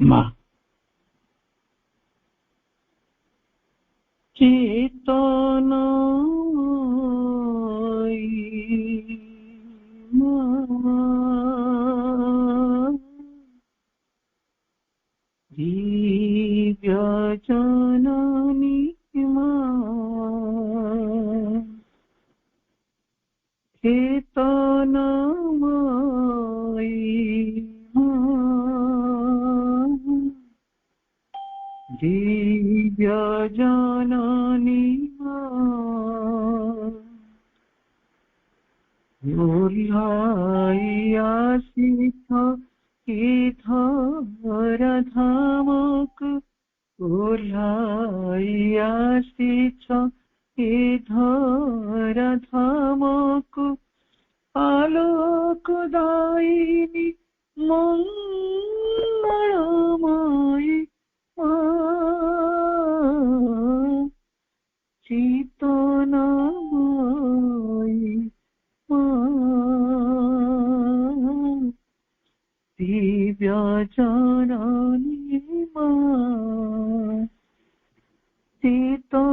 मा चेतनामयी मा दिव्यजननी मा चेतनामयी मा दिव्यजननी मा उल्लायासित इधरधामक उल्लायासित इधरधामक आलोकदायिनी मंगलमयी चेतनामयी दिव्यजननी मा चेतनामयी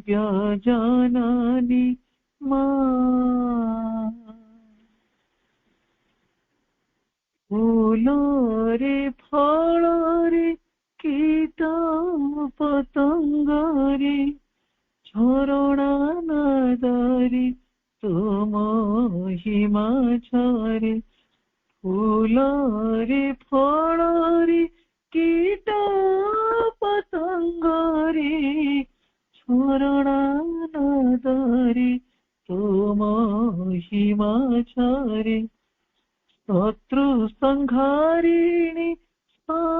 दिव्यजननी मा फूलरे फलरे कीट पतंगरे झरणानादरे तुम हिमाचरे फूलरे फलरे कीट पतंगरे झरणानादरे तुम हिमाचरे शत्रु संहारिणी शान्तिदायिनी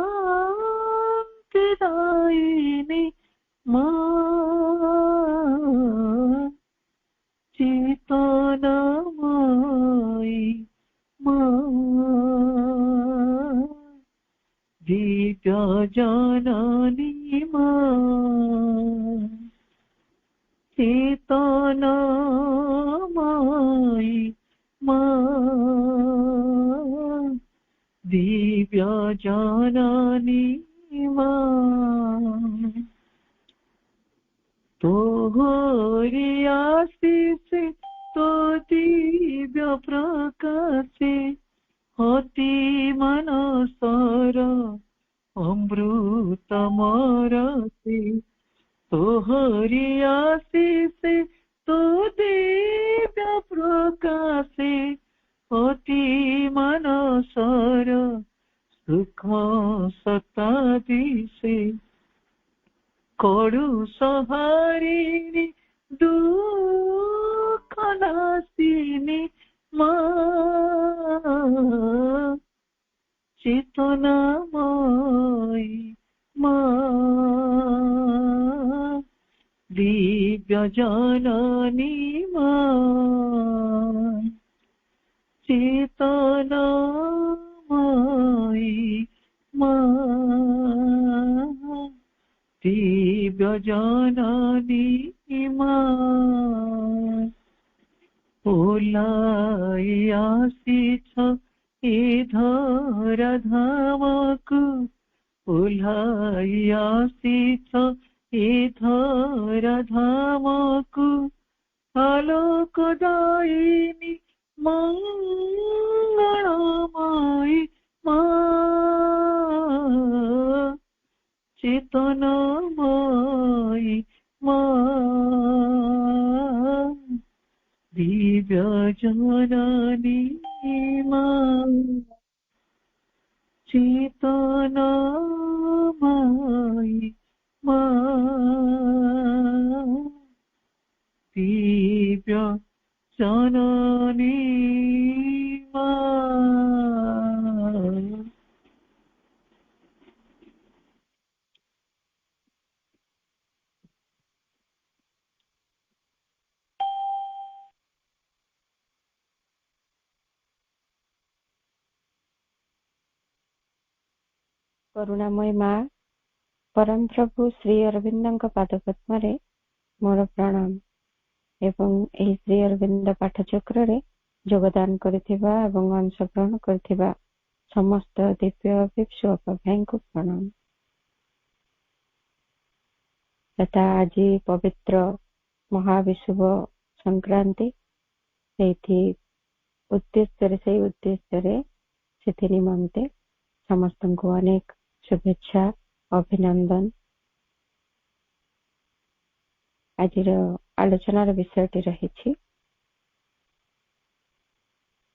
मा चेतनामयी मा दिव्यजननी मा चेतनामयी मा दिव्यजननी मा तोहरी आशीष तो दिव्य प्रकाशे होती मनसर अमृतमरसे तोहरी आशीष तो दिव्य प्रकाशे होती मनसर सूक्ष्म सत्तादिशे कड़ु संहारिणी दुःखनाशिनी मा चेतनामयी मा दिव्यजननी मा चेतनामयी मा दिव्यजननी मा उल्लायासित इधरधामक उल्लायासित इधरधामक आलोकदायिनी मंगलमयी मा चेतनामयी मा दिव्यजननी मा चेतनामयी मा दिव्यजननी मा। करुणामय माँ परम प्रभु श्री अरविंद पादपद्म मोर प्रणाम। ଏବଂ ଏହି ଶ୍ରୀ ଅରବିନ୍ଦ ପାଠଚକ୍ରରେ ଯୋଗଦାନ କରିଥିବା ଏବଂ ଅଂଶଗ୍ରହଣ କରିଥିବା ସମସ୍ତ ଦିବ୍ୟ ଭିକ୍ଷୁକ ଭାଇଙ୍କୁ ପ୍ରଣାମ। ତଥା ଆଜି ପବିତ୍ର ମହାବିଷୁବ ସଂକ୍ରାନ୍ତି, ସେଇ ଉଦ୍ଦେଶ୍ୟରେ ସେଥି ନିମନ୍ତେ ସମସ୍ତଙ୍କୁ ଅନେକ शुभेच्छा अभिनंदन। आजिर आलोचनार विषयटी रही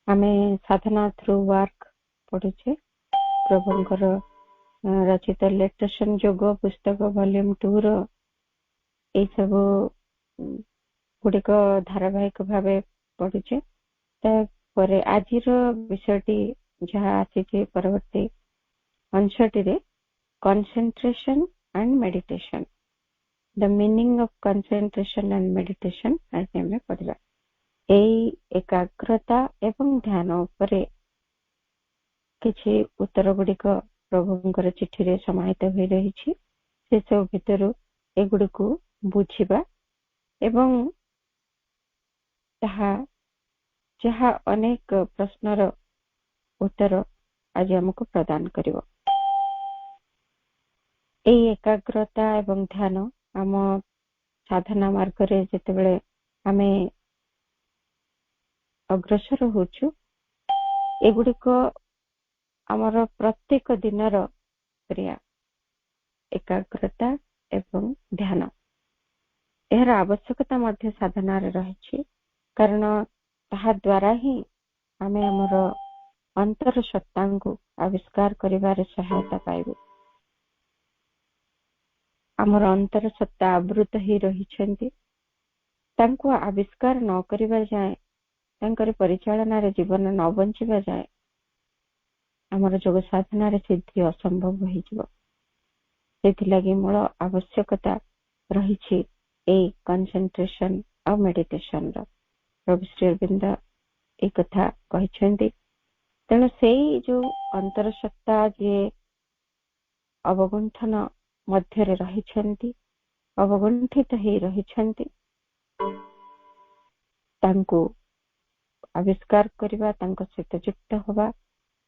आमे साधना थ्रू वर्क पढ़ुचे प्रभुंकर रचित लेटेशन जोग पुस्तक वॉल्यूम 2 रो ए सब गुड़िक धारावाहिक भाव पढ़ुचे। तापर आजिर विषयटी जहाँ आसी परवर्ती अंशटी concentration and meditation, the meaning of concentration and meditation आज हमें पढ़िबा। एई एकाग्रता एवं ध्यान उपरे किछि उत्तर गुड़िक प्रभुंकर चिठी रे समाहित होई रहिछि। से सब भितरु एगुड़िकु बुझिबा एवं ताहा जहाँ अनेक प्रश्नर उत्तर आज हमको प्रदान करिवो। एई एकाग्रता एवं ध्यान आम साधना मार्ग रे जेतेबेले आमे अग्रसर होछु, एगुड़िक आमर प्रत्येक दिनर क्रिया एकाग्रता एवं ध्यान एहर आवश्यकता मध्य साधना रे रहिछि। कारण ताहा द्वारा ही आमे हमर अंतर सत्ता को आविष्कार करिवार सहायता पाइबु। आमर अंतर सत्ता आवृत ही रहिछन्ति, तांको आविष्कार न करिबा जाए, तांकर परिचालना रे जीवन न बंचिबा जाए आमर जोग साधना रे सिद्धि असंभव होई जिवो। सेथि लागि मूल आवश्यकता रहिछि ए कंसंट्रेशन और मेडिटेशन रो। प्रभु श्री अरविंद ए कथा कहिछन्ति। तेणु सेई जो अंतर सत्ता जे अवगुंठन मध्य रही अवगुंठित ही रही तांको आविष्कार करिबा, तांको सहित युक्त होबा,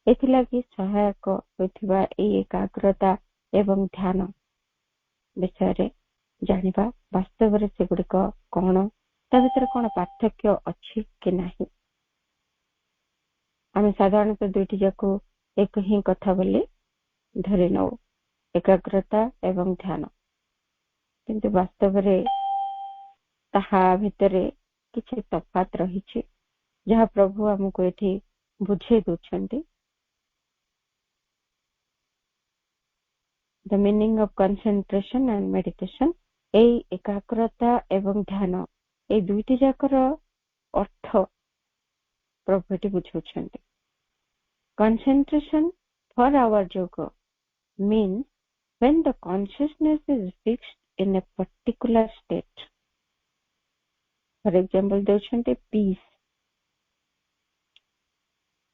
एथिलागि सहायक होइथिबा ए एकाग्रता एवं ध्यान विषय रे जानिबा वास्तव रे सेगुड़िक कौन, ता भीतर कौन पार्थक्य अछि कि नाही। आमे साधारणतः दुईटी जाको एक ही कथा बोली धरि नौ, एकाग्रता एवं ध्यान, किंतु वास्तव रे ताहा भितरे किछि तफात रहिछि जहाँ प्रभु हमको एठी बुझे दोछन्ति। The meaning of concentration and meditation, ए एकाग्रता एवं ध्यान ए दुईटी जाकर अर्थ प्रभु एठी बुझौछन्ति। Concentration for our yoga means when the consciousness is fixed in a particular state. For example, दोछन्ति peace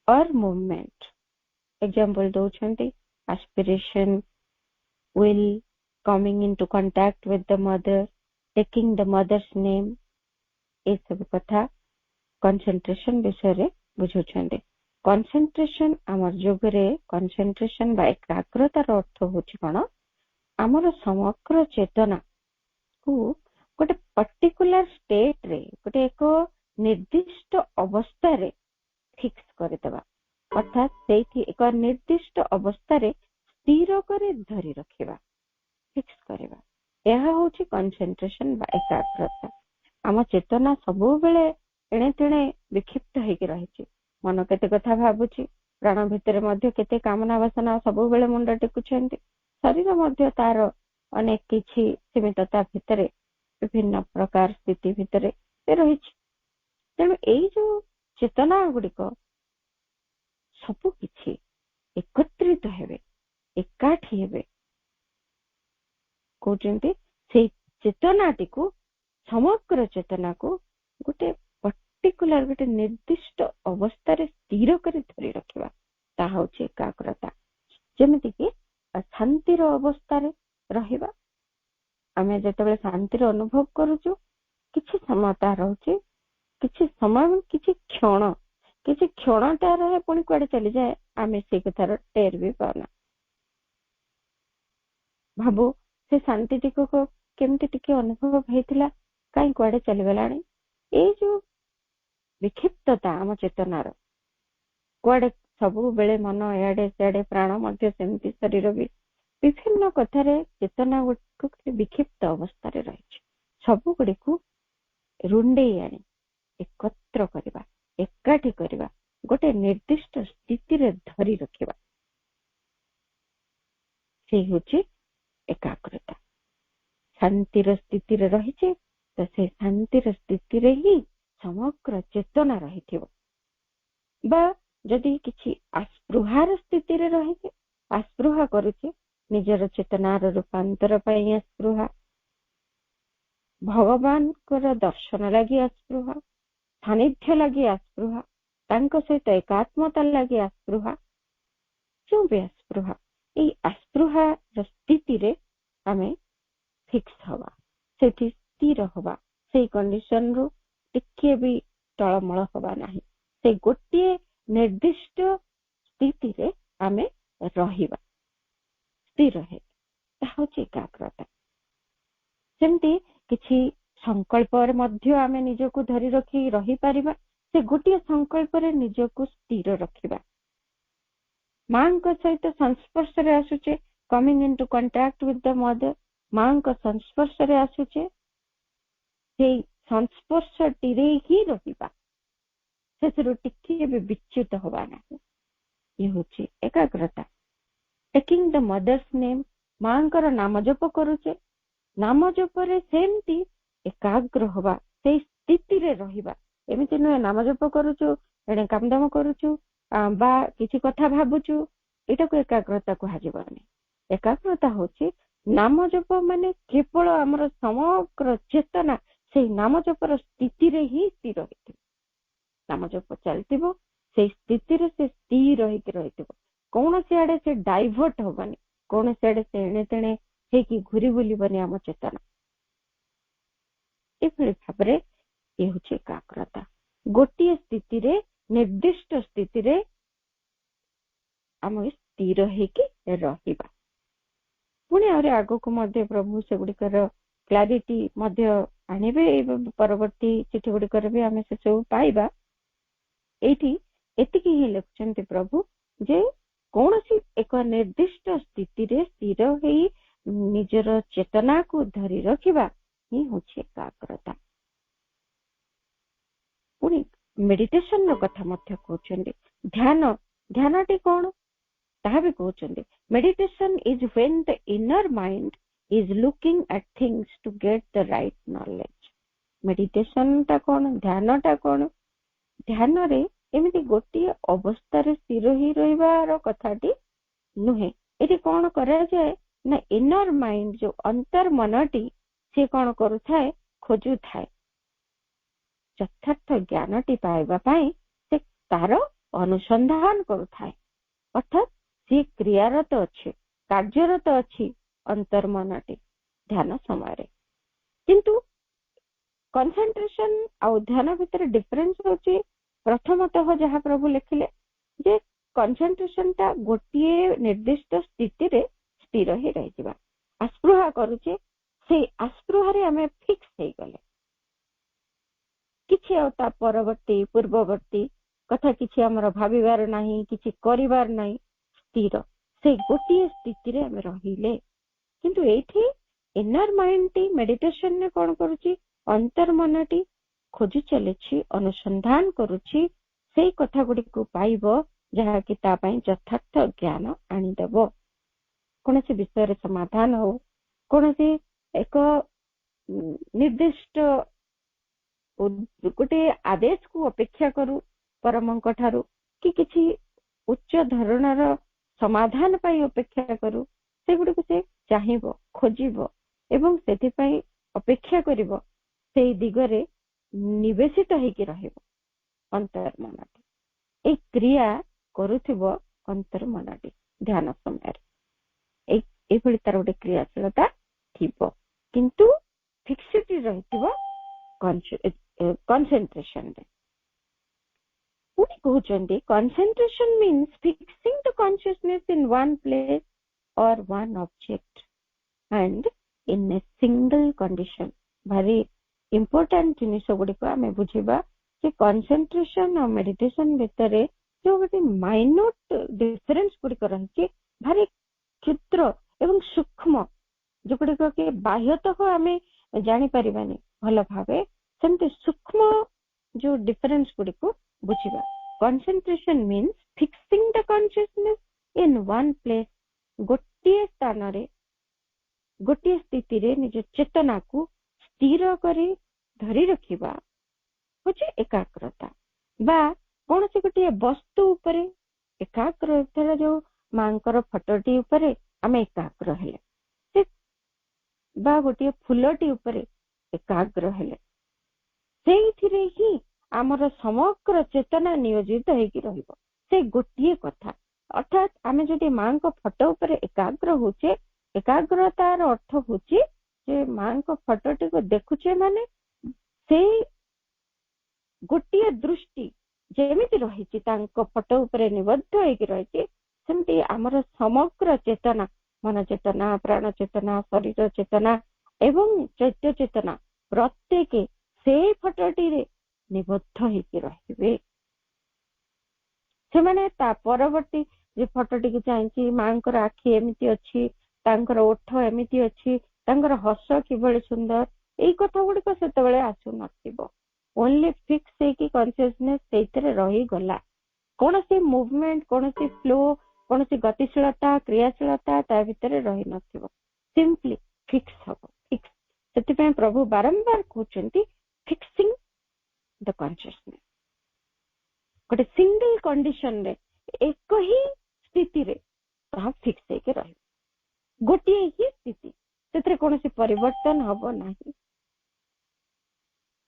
or movement. Example दोछन्ति aspiration, will, coming into contact with the mother, taking the mother's name, ए सब कथा concentration विषय रे बुझौछन्ति। Concentration आमर जोगरे concentration बा एकाग्रतार अर्थ होछि कोन, आमर समग्र चेतना को गोटे पर्टिकुलर स्टेट रे, गोटे एक निर्दिष्ट अवस्था रे फिक्स करदेबा, अर्थात सेठी एक निर्दिष्ट अवस्था रे स्थिर करे धरि रखिबा, फिक्स करबा। यह होछि कंसंट्रेशन बा एकाग्रता। आम चेतना सबु बेले एणे तेणे विक्षिप्त हेकि रहिछि। मन केते कथा भाबुछि, प्राण भितर मध्य केते कामना वासना सबु बेले मुंड टेकुछन्ति, शरीर मध्य तार अनेक किछि सीमितता भितरे विभिन्न प्रकार स्थिति भितरे रहिछि। तेणु एई जो चेतना गुड़िक सबु किछि एकत्रित हेबे, एकाठी हेबे, कहउछन्ति सेई चेतनाटी को, समग्र चेतना को गोटे पर्टिकुलर गोटे निर्दिष्ट अवस्था रे स्थिर करी धरि रखिबा, ता होछि एकाग्रता। जेमिति कि शांतिर अवस्था रे रहिबा, आमे जेतेबेले शांतिर अनुभव करूछु କିଛି ସମୟ ତା ରହୁଛି, କିଛି ସମୟ କିଛି କ୍ଷଣଟା ରହେ ପୁଣି କୁଆଡେ ଚାଲିଯାଏ, ଆମେ ସେଇ କଥାର ଟେର ବି ପାଉନା। ଭାବୁ ସେ ଶାନ୍ତି ଟିକକୁ କେମିତି ଟିକେ ଅନୁଭବ ହେଇଥିଲା, କାହିଁ କୁଆଡେ ଚାଲିଗଲାଣି। ଏଇ ଯୋଉ ବିକ୍ଷିପ୍ତତା ଆମ ଚେତନାର, କୁଆଡେ ସବୁବେଳେ ମନ ଏଆଡେ ସେଆଡେ, ପ୍ରାଣ ମଧ୍ୟ ସେମିତି, ଶରୀର ବି ବିଭିନ୍ନ କଥାରେ ଚେତନା ଗୁଡ଼ିକୁ ବିକ୍ଷିପ୍ତ ଅବସ୍ଥାରେ ରହିଛି। ସବୁ ଗୁଡ଼ିକୁ ରୁଣ୍ଡେଇ ଆଣି ଏକତ୍ର କରିବା, ଏକାଠି କରିବା, ଗୋଟେ ନିର୍ଦ୍ଦିଷ୍ଟ ସ୍ଥିତିରେ ଧରି ରଖିବା, ସେ ହେଉଛି ଏକାଗ୍ରତା। ଶାନ୍ତିର ସ୍ଥିତିରେ ରହିଛି ତ ସେ ଶାନ୍ତିର ସ୍ଥିତିରେ ହିଁ ସମଗ୍ର ଚେତନା ରହିଥିବ। ବା ଯଦି କିଛି ଆସ୍ପୃହାର ସ୍ଥିତିରେ ରହିଛି, ଆସ୍ପୃହା କରୁଛି, ନିଜର ଚେତନାର ରୂପାନ୍ତର ପାଇଁ ଆସ୍ପୃହା, ଭଗବାନଙ୍କର ଦର୍ଶନ ଲାଗି ଆସ୍ପୃହା, ସାନ୍ନିଧ୍ୟ ଲାଗି ଆସ୍ପୃହା, ତାଙ୍କ ସହିତ ଏକାତ୍ମତା ଲାଗି ଆସ୍ପୃହା, ଯୋଉ ବି ଆସ୍ପୃହା, ଏଇ ଆସ୍ପୃହାର ସ୍ଥିତିରେ ଆମେ ଫିକ୍ସ ହବା, ସେଠି ସ୍ଥିର ହବା, ସେଇ କଣ୍ଡିସନରୁ ଟିକେ ବି ଟଳମଳ ହବା ନାହିଁ, ସେ ଗୋଟିଏ ନିର୍ଦ୍ଦିଷ୍ଟ ସ୍ଥିତିରେ ଆମେ ରହିବା, ସ୍ଥିର ହେବା, ତାହା ହେଉଛି ଏକାଗ୍ରତା। ସେମିତି କିଛି ସଂକଳ୍ପରେ ମଧ୍ୟ ଆମେ ନିଜକୁ ଧରି ରଖି ରହିପାରିବା, ସେ ଗୋଟିଏ ସଂକଳ୍ପରେ ନିଜକୁ ସ୍ଥିର ରଖିବା। ମାଙ୍କ ସହିତ ସଂସ୍ପର୍ଶରେ ଆସୁଛେ, coming into contact with the mother, ମାଙ୍କ ସଂସ୍ପର୍ଶରେ ଆସୁଛେ, ସେଇ ସଂସ୍ପର୍ଶଟିରେ ହିଁ ରହିବା, ସେଥିରୁ ଟିକେ ବି ବିଚ୍ୟୁତ ହବା ନାହିଁ। ଇଏ ହେଉଛି ଏକାଗ୍ରତା। ଟେକିଂ ଦ ମଦର୍ସ ନେମ୍, ମାଙ୍କର ନାମ ଜପ କରୁଛେ, ନାମ ଜପରେ ସେମିତି ଏକାଗ୍ର ହବା, ସେଇ ସ୍ଥିତିରେ ରହିବା। ଏମିତି ନୁହେଁ ନାମ ଜପ କରୁଛୁ ଏଣେ କାମଦାମ କରୁଛୁ ବା କିଛି କଥା ଭାବୁଛୁ, ଏଇଟାକୁ ଏକାଗ୍ରତା କୁହାଯିବନି। ଏକାଗ୍ରତା ହଉଛି ନାମ ଜପ ମାନେ କେବଳ ଆମର ସମଗ୍ର ଚେତନା ସେଇ ନାମ ଜପର ସ୍ଥିତିରେ ହିଁ ସ୍ଥିର ହେଇଥିବ। ନାମ ଜପ ଚାଲିଥିବ, ସେଇ ସ୍ଥିତିରେ ସେ ସ୍ଥିର ହେଇକି ରହିଥିବ, କୌଣସି ଆଡେ ସେ ଡାଇଭର୍ଟ ହବନି, କୌଣସି ଆଡେ ସେ ଏଣେ ତେଣେ ହେଇକି ଘୁରି ବୁଲିବନି ଆମ ଚେତନା। ଏଭଳି ଭାବରେ ଇଏ ହେଉଛି ଏକାଗ୍ରତା। ଗୋଟିଏ ସ୍ଥିତିରେ, ନିର୍ଦ୍ଦିଷ୍ଟ ସ୍ଥିତିରେ ଆମେ ସ୍ଥିର ହେଇକି ରହିବା। ପୁଣି ଆହୁରି ଆଗକୁ ମଧ୍ୟ ପ୍ରଭୁ ସେଗୁଡିକର କ୍ଲାରିଟି ମଧ୍ୟ ଆଣିବେ, ପରବର୍ତ୍ତୀ ଚିଠି ଗୁଡିକରେ ବି ଆମେ ସେସବୁ ପାଇବା। ଏଇଠି ଏତିକି ହିଁ ଲେଖୁଛନ୍ତି ପ୍ରଭୁ ଯେ କୌଣସି ଏକ ନିର୍ଦ୍ଦିଷ୍ଟ ସ୍ଥିତିରେ ସ୍ଥିର ହେଇ ନିଜର ଚେତନାକୁ ଧରି ରଖିବା ହିଁ ହେଉଛି ଏକାଗ୍ରତା। ପୁଣି ମେଡିଟେସନ ର କଥା ମଧ୍ୟ କହୁଛନ୍ତି। ଧ୍ୟାନଟି କଣ ତାହା ବି କହୁଛନ୍ତି। Meditation is when the inner mind is looking at things to get the right knowledge। Meditation ଟା କଣ, ଧ୍ୟାନଟା କଣ? ଧ୍ୟାନରେ ଏମିତି ଗୋଟିଏ ଅବସ୍ଥାରେ ସ୍ଥିର ହେଇ ରହିବାର କଥାଟି ନୁହେଁ। ଏଠି କଣ କରାଯାଏ ନା ଇନର ମାଇଣ୍ଡ, ଯୋଉ ଅନ୍ତର ମନଟି, ସେ କଣ କରୁଥାଏ, ଖୋଜୁଥାଏ ଯଥାର୍ଥ ଜ୍ଞାନଟି ପାଇବା ପାଇଁ, ସେ ତାର ଅନୁସନ୍ଧାନ କରୁଥାଏ। ଅର୍ଥାତ୍ ସେ କ୍ରିୟାରତ ଅଛି, କାର୍ଯ୍ୟରତ ଅଛି ଅନ୍ତର୍ମନଟି ଧ୍ୟାନ ସମୟରେ। କିନ୍ତୁ କନସେନ୍ଟ୍ରେସନ ଆଉ ଧ୍ୟାନ ଭିତରେ ଡିଫରେନ୍ସ ହଉଛି, ପ୍ରଥମତଃ ଯାହା ପ୍ରଭୁ ଲେଖିଲେ ଯେ କନସେନ୍ଟ୍ରେସନ ଟା ଗୋଟିଏ ନିର୍ଦ୍ଦିଷ୍ଟ ସ୍ଥିତିରେ ସ୍ଥିର ହେଇ ରହିଯିବା। ଆସ୍ପୃହା କରୁଛେ, ସେଇ ଆସ୍ପୃହାରେ ଆମେ ଫିକ୍ସ ହେଇଗଲେ, କିଛି ଆଉ ତା ପରବର୍ତ୍ତୀ ପୂର୍ବବର୍ତ୍ତୀ କଥା କିଛି ଆମର ଭାବିବାର ନାହିଁ, କିଛି କରିବାର ନାହିଁ, ସ୍ଥିର ସେଇ ଗୋଟିଏ ସ୍ଥିତିରେ ଆମେ ରହିଲେ। କିନ୍ତୁ ଏଇଠି ଇନର ମାଇଣ୍ଡଟି ମେଡିଟେସନରେ କଣ କରୁଛି, ଅନ୍ତର୍ମନଟି ଖୋଜି ଚାଲିଛି, ଅନୁସନ୍ଧାନ କରୁଛି, ସେଇ କଥା ଗୁଡିକୁ ପାଇବ ଯାହାକି ତା ପାଇଁ ଯଥାର୍ଥ ଜ୍ଞାନ ଆଣିଦେବ। କୌଣସି ବିଷୟରେ ସମାଧାନ ହଉ, କୌଣସି ଏକ ନିର୍ଦ୍ଦିଷ୍ଟ ଗୋଟେ ଆଦେଶକୁ ଅପେକ୍ଷା କରୁ ପରମଙ୍କ ଠାରୁ, କି କିଛି ଉଚ୍ଚ ଧରଣର ସମାଧାନ ପାଇଁ ଅପେକ୍ଷା କରୁ, ସେଗୁଡିକୁ ସେ ଚାହିଁବ, ଖୋଜିବ ଏବଂ ସେଥିପାଇଁ ଅପେକ୍ଷା କରିବ, ସେଇ ଦିଗରେ ନିବେଶିତ ହେଇକି ରହିବ ଅନ୍ତର୍ମନଟି। ଏଇ କ୍ରିୟା କରୁଥିବ ଅନ୍ତର୍ମନଟି ଧ୍ୟାନ ସମୟରେ, ଏଇଭଳି ତାର ଗୋଟେ କ୍ରିୟାଶୀଳତା ଥିବ, କିନ୍ତୁ ଫିକ୍ସିଟି ରହିଥିବ concentration ରେ ପୁଣି କହୁଛନ୍ତି concentration means fixing the consciousness in one place or one object and in a single condition. very important ଜିନିଷ ଗୁଡିକ ଆମେ ବୁଝିବା ଯେ concentration ଆଉ meditation ଭିତରେ ଯୋଉ ଗୋଟେ minute difference ଗୁଡିକ ରହିଛି ଭାରି କ୍ଷୁଦ୍ର ଏବଂ ସୂକ୍ଷ୍ମ ଯୋଉଗୁଡିକ କି ବାହ୍ୟତଃ ଆମେ ଜାଣିପାରିବାନି ଭଲ ଭାବେ ସେମିତି ସୂକ୍ଷ୍ମ ଯୋଉ ଡିଫରେନ୍ସ ଗୁଡିକୁ ବୁଝିବା concentration means fixing the consciousness in one place ଗୋଟିଏ ସ୍ଥାନରେ ଗୋଟିଏ ସ୍ଥିତିରେ ନିଜ ଚେତନାକୁ ସ୍ଥିର କରି ଧରି ରଖିବା ହଉଛି ଏକାଗ୍ରତା ବା କୌଣସି ଗୋଟିଏ ବସ୍ତୁ ଉପରେ ଏକାଗ୍ରତାର ଯୋଉ ମାଙ୍କର ଫଟୋଟି ଉପରେ ଆମେ ଏକାଗ୍ର ହେଲେ ବା ଗୋଟିଏ ଫୁଲଟି ଉପରେ ଏକାଗ୍ର ହେଲେ ସେଇଥିରେ ହିଁ ଆମର ସମଗ୍ର ଚେତନା ନିୟୋଜିତ ହେଇକି ରହିବ ସେ ଗୋଟିଏ କଥା ଅର୍ଥାତ୍ ଆମେ ଯଦି ମାଙ୍କ ଫଟୋ ଉପରେ ଏକାଗ୍ର ହଉଛେ ଏକାଗ୍ରତାର ଅର୍ଥ ହଉଛି ଯେ ମାଙ୍କ ଫଟୋଟିକୁ ଦେଖୁଛେ ମାନେ ସେଇ ଗୋଟିଏ ଦୃଷ୍ଟି ଯେମିତି ରହିଛି ତାଙ୍କ ଫଟୋ ଉପରେ ନିବଦ୍ଧ ହେଇକି ରହିଛି ସେମିତି ଆମର ସମଗ୍ର ଚେତନା ମନ ଚେତନା ପ୍ରାଣ ଚେତନା ଶରୀର ଚେତନା ଏବଂ ଚୈତ୍ୟ ଚେତନା ପ୍ରତ୍ୟେକ ସେଇ ଫଟୋଟିରେ ନିବଦ୍ଧ ହେଇକି ରହିବେ ସେମାନେ ତା ପରବର୍ତ୍ତୀ ଯେ ଫଟୋଟିକୁ ଚାହିଁଛି ମାଙ୍କର ଆଖି ଏମିତି ଅଛି ତାଙ୍କର ଓଠ ଏମିତି ଅଛି ତାଙ୍କର ହସ କିଭଳି ସୁନ୍ଦର ଏଇ କଥା ଗୁଡିକ ସେତେବେଳେ ଆସୁନଥିବ ଓନ୍ଲି ଫିକ୍ସ ହେଇକି କନସିୟସନେସ ସେଇଥିରେ ରହିଗଲା କୌଣସି ମୁଭମେଣ୍ଟ କୌଣସି ଫ୍ଲୋ କୌଣସି ଗତିଶୀଳତା କ୍ରିୟାଶୀଳତା ତା ଭିତରେ ରହିନଥିବ ସିମ୍ପଲି ଫିକ୍ସ ହବ ଫିକ୍ସ ସେଥିପାଇଁ ପ୍ରଭୁ ବାରମ୍ବାର କହୁଛନ୍ତି ଫିକ୍ସିଂ ଦ କନସିୟସନେସ ଗୋଟେ ସିଙ୍ଗଲ କଣ୍ଡିସନରେ ଏକ ହିଁ ସ୍ଥିତିରେ ତାହା ଫିକ୍ସ ହେଇକି ରହିବ ଗୋଟିଏ ହିଁ ସ୍ଥିତି ସେଥିରେ କୌଣସି ପରିବର୍ତ୍ତନ ହବ ନାହିଁ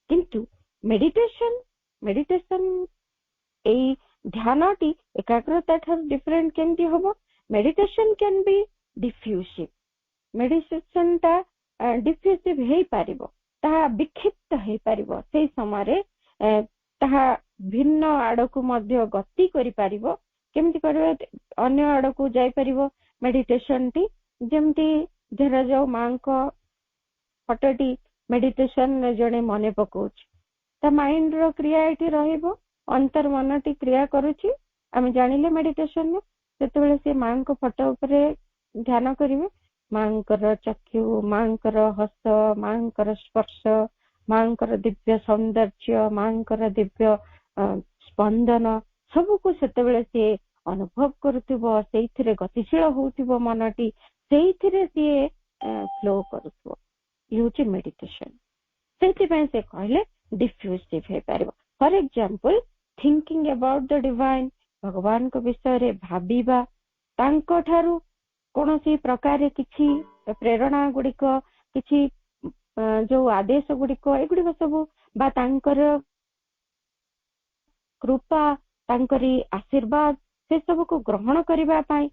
କିନ୍ତୁ ମେଡିଟେସନ ଏଇ ଧ୍ୟାନଟି ଏକାଗ୍ରତା ଠାରୁ ଡିଫରେଣ୍ଟ କେମିତି ହବ ମେଡିଟେସନ କ୍ୟାନ୍ ବି ଡିଫ୍ୟୁସିଭ ମେଡିଟେସନ ଟା ଡିଫ୍ୟୁସିଭ ହେଇପାରିବ ତାହା ବିକ୍ଷିପ୍ତ ହେଇପାରିବ ସେଇ ସମୟରେ ତାହା ଭିନ୍ନ ଆଡକୁ ମଧ୍ୟ ଗତି କରିପାରିବ କେମିତି କରିବ ଅନ୍ୟ ଆଡକୁ ଯାଇପାରିବ ମେଡିଟେସନଟି ଯେମିତି ଧରାଯାଉ ମାଙ୍କ ଫଟୋଟି ମେଡିଟେସନ ଜଣେ ମନେ ପକଉଛି ତା ମାଇଣ୍ଡର କ୍ରିୟା ଏଠି ରହିବ ଅନ୍ତର ମନଟି କ୍ରିୟା କରୁଛି ଆମେ ଜାଣିଲେ ମେଡିଟେସନରେ ସେତେବେଳେ ସେ ମାଙ୍କ ଫଟୋ ଉପରେ ଧ୍ୟାନ କରିବେ ମାଙ୍କର ଚକ୍ଷୁ ମାଙ୍କର ହସ ମାଙ୍କର ସ୍ପର୍ଶ ମାଙ୍କର ଦିବ୍ୟ ସୌନ୍ଦର୍ଯ୍ୟ ମାଙ୍କର ଦିବ୍ୟ ସ୍ପନ୍ଦନ ସବୁକୁ ସେତେବେଳେ ସିଏ ଅନୁଭବ କରୁଥିବ ସେଇଥିରେ ଗତିଶୀଳ ହଉଥିବ ମନଟି ସେଇଥିରେ ସିଏ ଫ୍ଲୋ କରୁଥିବ ଇଏ ହଉଛି ମେଡିଟେସନ ସେଇଥିପାଇଁ ସେ କହିଲେ ଡିଫ୍ୟୁସିଭ ହେଇପାରିବ for example thinking about the divine ଭଗବାନଙ୍କ ବିଷୟରେ ଭାବିବା ତାଙ୍କ ଠାରୁ କୌଣସି ପ୍ରକାରରେ କିଛି ପ୍ରେରଣା ଗୁଡିକ କିଛି ଯୋଉ ଆଦେଶ ଗୁଡିକ ଏଗୁଡିକ ସବୁ ବା ତାଙ୍କର କୃପା ତାଙ୍କରି ଆଶୀର୍ବାଦ ସେ ସବୁକୁ ଗ୍ରହଣ କରିବା ପାଇଁ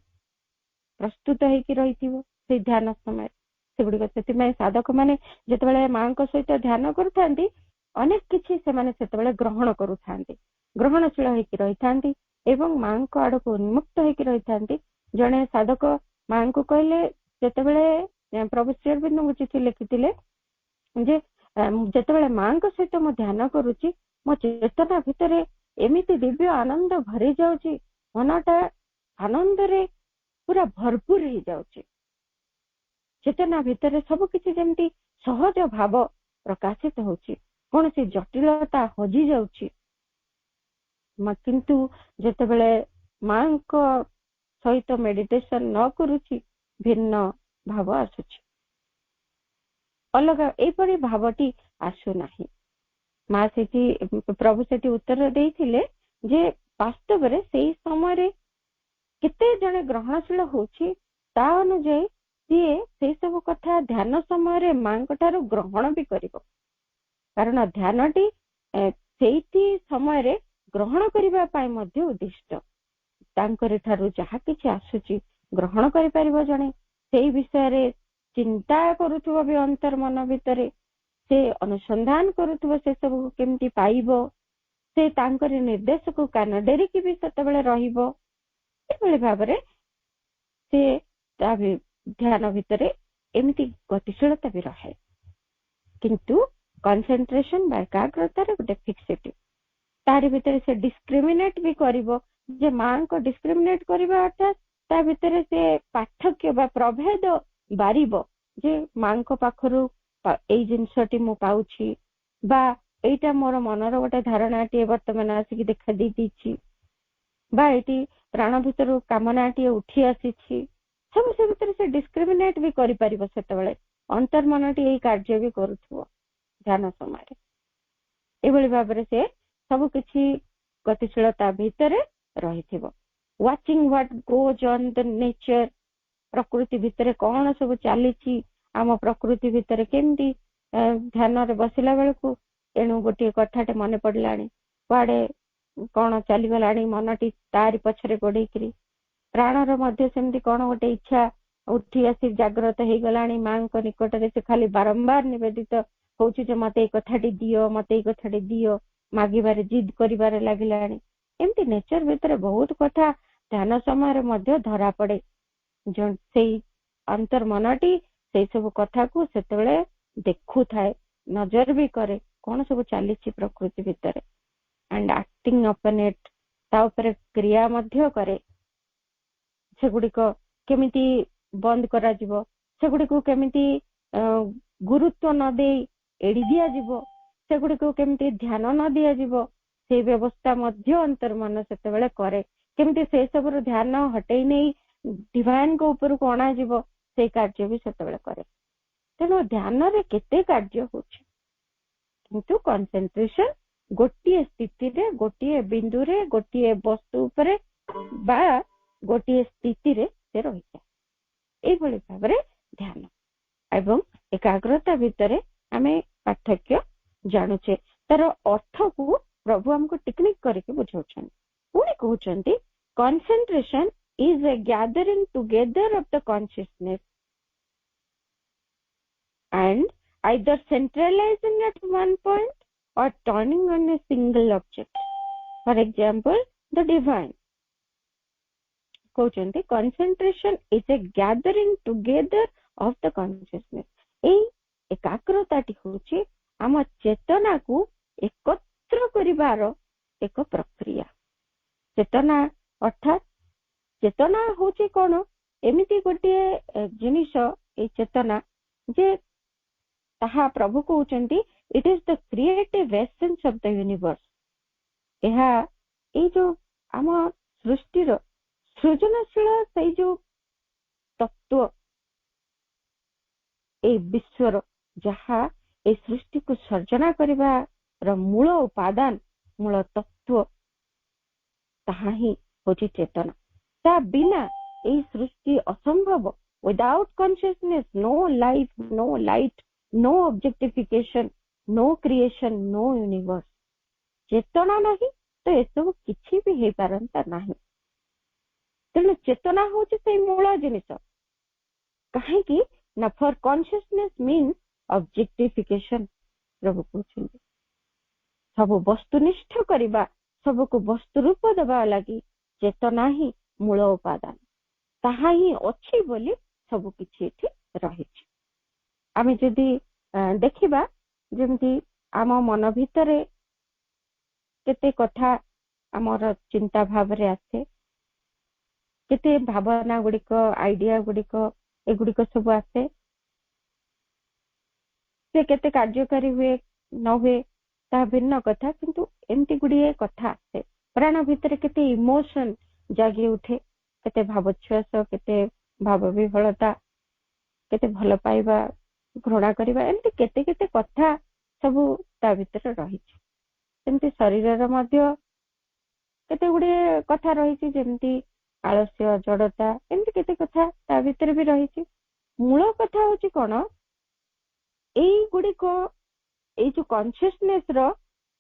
ପ୍ରସ୍ତୁତ ହେଇକି ରହିଥିବ ସେଇ ଧ୍ୟାନ ସମୟରେ ସେଗୁଡିକ ସେଥିପାଇଁ ସାଧକ ମାନେ ଯେତେବେଳେ ମାଙ୍କ ସହିତ ଧ୍ୟାନ କରୁଥାନ୍ତି ଅନେକ କିଛି ସେମାନେ ସେତେବେଳେ ଗ୍ରହଣ କରୁଥାନ୍ତି ଗ୍ରହଣଶୀଳ ହେଇକି ରହିଥାନ୍ତି ଏବଂ ମାଙ୍କ ଆଡକୁ ଉନ୍ମୁକ୍ତ ହେଇକି ରହିଥାନ୍ତି ଜଣେ ସାଧକ ମାଙ୍କୁ କହିଲେ ଯେତେବେଳେ ପ୍ରଭୁ ଶ୍ରୀ ଅରବିନ୍ଦଙ୍କୁ ଚିଠି ଲେଖିଥିଲେ ଯେ ଯେତେବେଳେ ମାଙ୍କ ସହିତ ମୁଁ ଧ୍ୟାନ କରୁଛି ମୋ ଚେତନା ଭିତରେ ଏମିତି ଦିବ୍ୟ ଆନନ୍ଦ ଭରି ଯାଉଛି ମନଟା ଆନନ୍ଦରେ ପୁରା ଭରପୁର ହେଇଯାଉଛି ଚେତନା ଭିତରେ ସବୁ କିଛି ଯେମିତି ସହଜ ଭାବ ପ୍ରକାଶିତ ହଉଛି କୌଣସି ଜଟିଳତା ହଜି ଯାଉଛି କିନ୍ତୁ ଯେତେବେଳେ ମାଙ୍କ ସହିତ ମେଡିଟେସନ ନ କରୁଛି ଭିନ୍ନ ଭାବ ଆସୁଛି ଅଲଗା ଏଇପରି ଭାବଟି ଆସୁନାହିଁ ମା ସେଠି ପ୍ରଭୁ ସେଠି ଉତ୍ତର ଦେଇଥିଲେ ଯେ ବାସ୍ତବରେ ସେଇ ସମୟରେ କେତେ ଜଣେ ଗ୍ରହଣଶୀଳ ହଉଛି ତା ଅନୁଯାୟୀ ସିଏ ସେଇ ସବୁ କଥା ଧ୍ୟାନ ସମୟରେ ମାଙ୍କ ଠାରୁ ଗ୍ରହଣ ବି କରିବ କାରଣ ଧ୍ୟାନଟି ସେଇଠି ସମୟରେ ଗ୍ରହଣ କରିବା ପାଇଁ ମଧ୍ୟ ଉଦ୍ଦିଷ୍ଟ ତାଙ୍କରି ଠାରୁ ଯାହା କିଛି ଆସୁଛି ଗ୍ରହଣ କରିପାରିବ ଜଣେ ସେଇ ବିଷୟରେ ଚିନ୍ତା କରୁଥିବ ବି ଅନ୍ତର ମନ ଭିତରେ से अनुसंधान करुथुबो से सब केमती पाइबो से तांकर निर्देश को कान डेरिकी भी सेतेबेले रहिबो एभଳି भाबरे से ध्यान भितरे एमिति गतिशीलता भी रहे किंतु कंसंट्रेशन बा एकाग्रतार गोटे फिक्सिटी तारि भितरे से डिस्क्रिमिनेट भी करिवो जे मां को डिस्क्रिमिनेट करिबा अर्थात ता भितरे से पार्थक्य बा प्रभेद बारिबो जे मां को पाखरु एई जिंसटी मु पाउछि बा एटा मोर मनर गोटे धारणाटी वर्तमान आसिक देखा दी बा एटी प्राण भितर कामनाटी उठी आसी सब से भितर से डिस्क्रिमिनेट भी करि परिबो सेतबेले अंतर्मनटी एई कार्य भी करूथुवो ध्यान समय एभଳି भाबरे से सब किछि गतिशीलता भितरे रहिथिबो watching what goes on the nature प्रकृति भितरे कोन सब चलीछि आम प्रकृति भितरे केमती ध्यान रे बसिला बेलकु एणु गोटे कथाटे मने पड़लानी कुआडे कौन चलीगलानी मनटी तारी पछरे गोड़ेकरी प्राणर मध्य सेमती कौन गोटे इच्छा उठी आसी जाग्रत हो गलानी मां को निकटरे से खाली बारंबार निवेदित होउछि जे मते ए कथाटी दियो मते ए कथाटी दियो मागिबारे जिद करिबारे लागिलानी एमती नेचर भितरे बहुत कथा ध्यान समय मध्य धरा पड़े जो से अंतर मनटी से सब कथा को सेतेबेले देखु थाए नजर भी करे कौन सब चलीछि प्रकृति भितरे एंड एक्टिंग अपन इट ता ऊपर क्रिया मध्य करे सेगुड़िक केमिति बंद करा जिवो सेगुड़िक केमिति गुरुत्व न दे एड़ी दिया जिवो सेगुड़िक केमिति ध्यान न दिया जिवो से व्यवस्था मध्य अंतर्मन सेतेबेले करे केमिति से सब ध्यान हटै नै डिवाइन को ऊपर को अणा जिवो से कार्य भी सेतेबेले करे तेनो ध्यान रे केते कार्य होछि किंतु कंसंट्रेशन गोटिए स्थिति रे गोटिए बिंदु रे गोटिए वस्तु उपरे बा गोटिए स्थिति रे से रहि जाय एभଳି भाबरे ध्यान एवं एकाग्रता भितरे आमे पार्थक्य जानुचे तार अर्थ को प्रभु हमको टेक्निक करके बुझाउछन पुणी कहउछंती concentration is a gathering together of the consciousness and either centralizing at one point or turning on a single object. For example, the divine. कहउछंती concentration is a gathering together of the consciousness. एई एकाग्रताटी होछि आम चेतना को एकत्र करिवार एक प्रक्रिया चेतना अर्थात चेतना होछि कोन एमिति गोटे जिनिस ए चेतना जे ताहा प्रभु कहउछंती it is the creative essence of the universe एहा ए जो आम सृष्टिर सृजनशील से जो तत्व ए विश्वर जहा ए सृष्टि को सर्जना करिबा र मूल उपादान मूल तत्व ताहा ही होछि चेतना ता बिना ए सृष्टि असंभव without consciousness no life no light no objectification no creation no universe चेतना नहीं तो ये सब किछि भी हे पारंता नहीं तेणु चेतना होछि से मूल जिनिस काहे कि ना फॉर कॉन्शियसनेस मीन ऑब्जेक्टिफिकेशन प्रभु कहउछन्ती सब वस्तुनिष्ठ करिबा सब को वस्तु रूप देबा लागि चेतना ही मूल उपादान ताहा ही अछि बोली सब किछि एठी रहिछि आमे जदि देखिबा जेमती आम मन भितरे केते कथा आमर चिंता भाव रे आसे केते भावना गुड़िक आइडिया गुड़िक एगुड़िक सब आसे से केते कार्यकारी हुए न हुए ता भिन्न कथा किंतु एमती गुड़िए कथा आसे प्राण भितरे केते इमोशन जागी उठे केते भावोच्छ्वास केते भाव विफलता केते भल पाइबा घृणा करिबा एमती केते केते कथा सब ता भितर रहिछि एमती शरीरर मध्य केते गुडे कथा रहिछि जेमती आलस्य जड़ता एमती केते कथा ता भितर भी रहिछि मूल कथा होछि कोन एई गुडीको एई जो कॉन्शियसनेस रो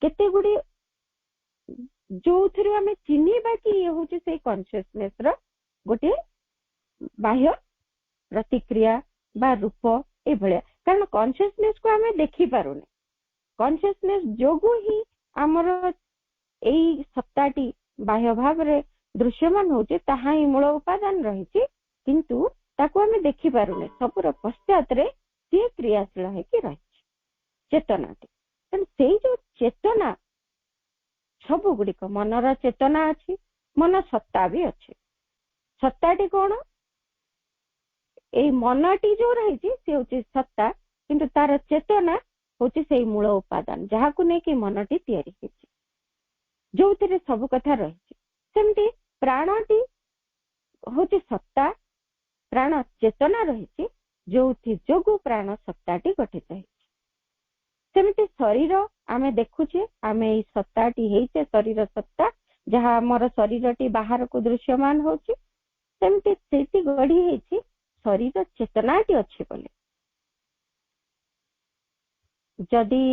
केते गुडी जो थरे हमें चिन्ही बाकी ये होछि से कॉन्शियसनेस रो गोटे बाह्य प्रतिक्रिया बा रूप ए भले କାରଣ କନସିୟସନେସ୍ କୁ ଆମେ ଦେଖି ପାରୁନେ। କନସିୟସନେସ୍ ଯୋଗୁ ହିଁ ଆମର ଏଇ ସତ୍ତାଟି ବାହ୍ୟ ଭାବରେ ଦୃଶ୍ୟମାନ ହଉଛି, ତାହା ହିଁ ମୂଳ ଉପାଦାନ ରହିଛି, କିନ୍ତୁ ତାକୁ ଆମେ ଦେଖିପାରୁନେ। ସବୁର ପଶ୍ଚାତରେ ସିଏ କ୍ରିୟାଶୀଳ ହେଇକି ରହିଛି ଚେତନାଟି। ତେଣୁ ସେଇ ଯୋଉ ଚେତନା, ସବୁ ଗୁଡିକ ମନର ଚେତନା ଅଛି, ମନ ସତ୍ତା ବି ଅଛି। ସତ୍ତାଟି କଣ? ଏଇ ମନଟି ଯୋଉ ରହିଛି ସେ ହଉଛି ସତ୍ତା, କିନ୍ତୁ ତାର ଚେତନା ହଉଛି ସେଇ ମୂଳ ଉପାଦାନ ଯାହାକୁ ନେଇକି ମନଟି ତିଆରି ହେଇଛି, ଯୋଉଥିରେ ସବୁ କଥା ରହିଛି। ସେମିତି ପ୍ରାଣଟି ହଉଛି ସତ୍ତା, ପ୍ରାଣ ଚେତନା ରହିଛି, ଯୋଉଥି ଯୋଗୁ ପ୍ରାଣ ସତ୍ତାଟି ଗଠିତ ହେଇଛି। ସେମିତି ଶରୀର ଆମେ ଦେଖୁଛେ, ଆମେ ଏଇ ସତ୍ତାଟି ହେଇଛେ ଶରୀର ସତ୍ତା, ଯାହା ଆମର ଶରୀରଟି ବାହାରକୁ ଦୃଶ୍ୟମାନ ହଉଛି। ସେମିତି ସେଇଠି ଗଢି ହେଇଛି ଶରୀର ଚେତନାଟି ଅଛି ବୋଲି। ଯଦି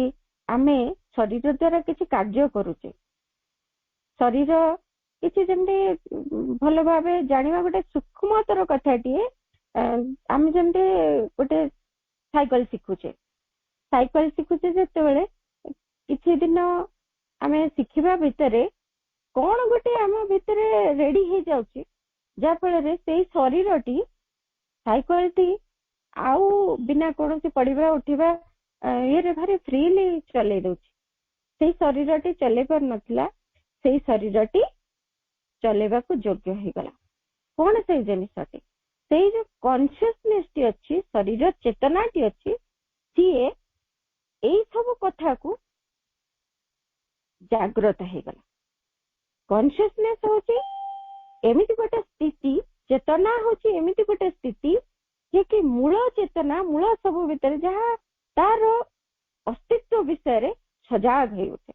ଆମେ ଶରୀର ଦ୍ଵାରା କିଛି କାର୍ଯ୍ୟ କରୁଛେ, ଶରୀର କିଛି ଯେମିତି ଭଲ ଭାବେ ଜାଣିବା ଗୋଟେ ସୂକ୍ଷ୍ମତର କଥାଟିଏ, ଆମେ ଯେମିତି ଗୋଟେ ସାଇକେଲ ଶିଖୁଛେ ଯେତେବେଳେ କିଛି ଦିନ ଆମେ ଶିଖିବା ଭିତରେ କଣ ଗୋଟେ ଆମ ଭିତରେ ରେଡି ହେଇଯାଉଛି, ଯାହା ଫଳରେ ସେଇ ଶରୀରଟି ସାଇକେଲଟି ଆଉ ବିନା କୌଣସି ପଡିବା ଉଠିବା ଇଏରେ ଭାରି ଫ୍ରିଲି ଚଲେଇ ଦଉଛି। ସେଇ ଶରୀରଟି ଚଲେଇ ପାରୁନଥିଲା, ସେଇ ଶରୀରଟି ଚଲେଇବାକୁ ଯୋଗ୍ୟ ହେଇଗଲା। କଣ ସେଇ ଜିନିଷଟି? ସେଇ ଯୋଉ କନସିୟସନେସଟି ଅଛି, ଶରୀର ଚେତନାଟି ଅଛି, ସିଏ ଏଇ ସବୁ କଥାକୁ ଜାଗ୍ରତ ହେଇଗଲା। କନସିୟସନେସ ହଉଛି ଏମିତି ଗୋଟେ ସ୍ଥିତି, ଚେତନା ହଉଛି ଏମିତି ଗୋଟେ ସ୍ଥିତି ଯେ କି ମୂଳ ଚେତନା, ମୂଳ ସବୁ ଭିତରେ ଯାହା ତାର ଅସ୍ତିତ୍ୱ ବିଷୟରେ ସଜାଗ ହେଇ ଉଠେ।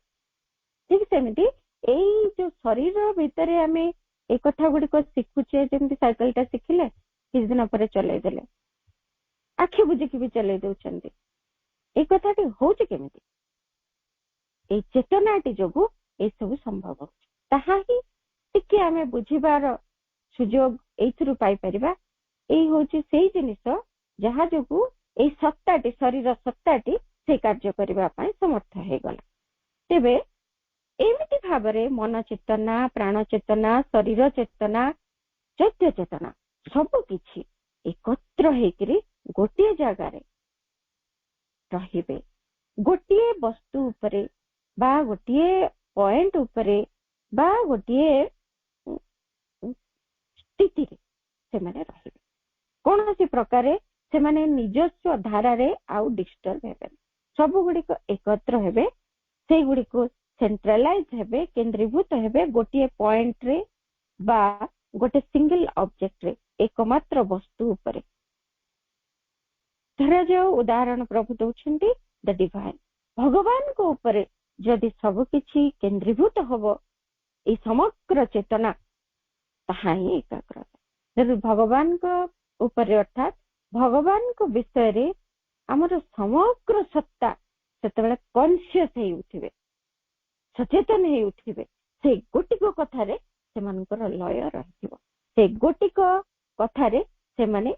ଠିକ ସେମିତି ଏଇ ଯୋଉ ଶରୀର ଭିତରେ ଆମେ এই କଥା ଗୁଡିକ ଶିଖୁଛେ, ଯେମିତି ସାଇକେଲଟା ଶିଖିଲେ କିଛି ଦିନ ପରେ ଚଲେଇ ଦେଲେ, ଆଖି ବୁଝିକି ବି ଚଲେଇ ଦଉଛନ୍ତି। এই କଥାଟି ହଉଛି କେମିତି? এই ଚେତନାଟି ଯୋଗୁ এই ସବୁ ସମ୍ଭବ ହଉଛି। ତାହା ହିଁ ଟିକେ ଆମେ ବୁଝିବାର ସୁଯୋଗ ଏଇଥିରୁ ପାଇପାରିବା। ଏଇ ହଉଛି ସେଇ ଜିନିଷ ଯାହା ଯୋଗୁ ଏଇ ସତ୍ତାଟି, ଶରୀର ସତ୍ତାଟି ସେଇ କାର୍ଯ୍ୟ କରିବା ପାଇଁ ସମର୍ଥ ହେଇଗଲା। ତେବେ ଏମିତି ଭାବରେ ମନ ଚେତନା, ପ୍ରାଣ ଚେତନା, ଶରୀର ଚେତନା, ଚୈତ୍ୟ ଚେତନା ସବୁ କିଛି ଏକତ୍ର ହେଇକିରି ଗୋଟିଏ ଜାଗାରେ ରହିବେ, ଗୋଟିଏ ବସ୍ତୁ ଉପରେ ବା ଗୋଟିଏ ପଏଣ୍ଟ ଉପରେ ବା ଗୋଟିଏ ସ୍ଥିତିରେ ସେମାନେ ରହିବେ। କୌଣସି ପ୍ରକାରେ ସେମାନେ ନିଜସ୍ୱ ଧାରାରେ ଆଉ ଡିଷ୍ଟର୍ବ ହେବେନି। ସବୁ ଗୁଡିକ ଏକତ୍ର ହେବେ, ସେଇଗୁଡିକୁ ସେଣ୍ଟ୍ରାଲାଇଜ ହେବେ, କେନ୍ଦ୍ରୀଭୂତ ହେବେ ଗୋଟିଏ ପଏଣ୍ଟରେ ବା ଗୋଟେ ସିଙ୍ଗଲ ଅବଜେକ୍ଟରେ, ଏକମାତ୍ର ବସ୍ତୁ ଉପରେ। ଧରାଯାଉ ଉଦାହରଣ ପ୍ରଭୁ ଦଉଛନ୍ତି ଦ ଡିଭାଇନ, ଭଗବାନଙ୍କ ଉପରେ ଯଦି ସବୁ କିଛି କେନ୍ଦ୍ରୀଭୂତ ହବ ଏଇ ସମଗ୍ର ଚେତନା, ତାହା ହିଁ ଏକାଗ୍ରତା। ଯଦି ଭଗବାନଙ୍କ ଉପରେ ଅର୍ଥାତ୍ ଭଗବାନଙ୍କ ବିଷୟରେ ଆମର ସମଗ୍ର ସତ୍ତା ସେତେବେଳେ କନସିୟସ ହେଇ ଉଠିବେ, ସଚେତନ ହେଇ ଉଠିବେ, ସେଇ ଗୋଟିକ କଥାରେ ସେମାନଙ୍କର ଲୟ ରହିଥିବ, ସେଇ ଗୋଟିକ କଥାରେ ସେମାନେ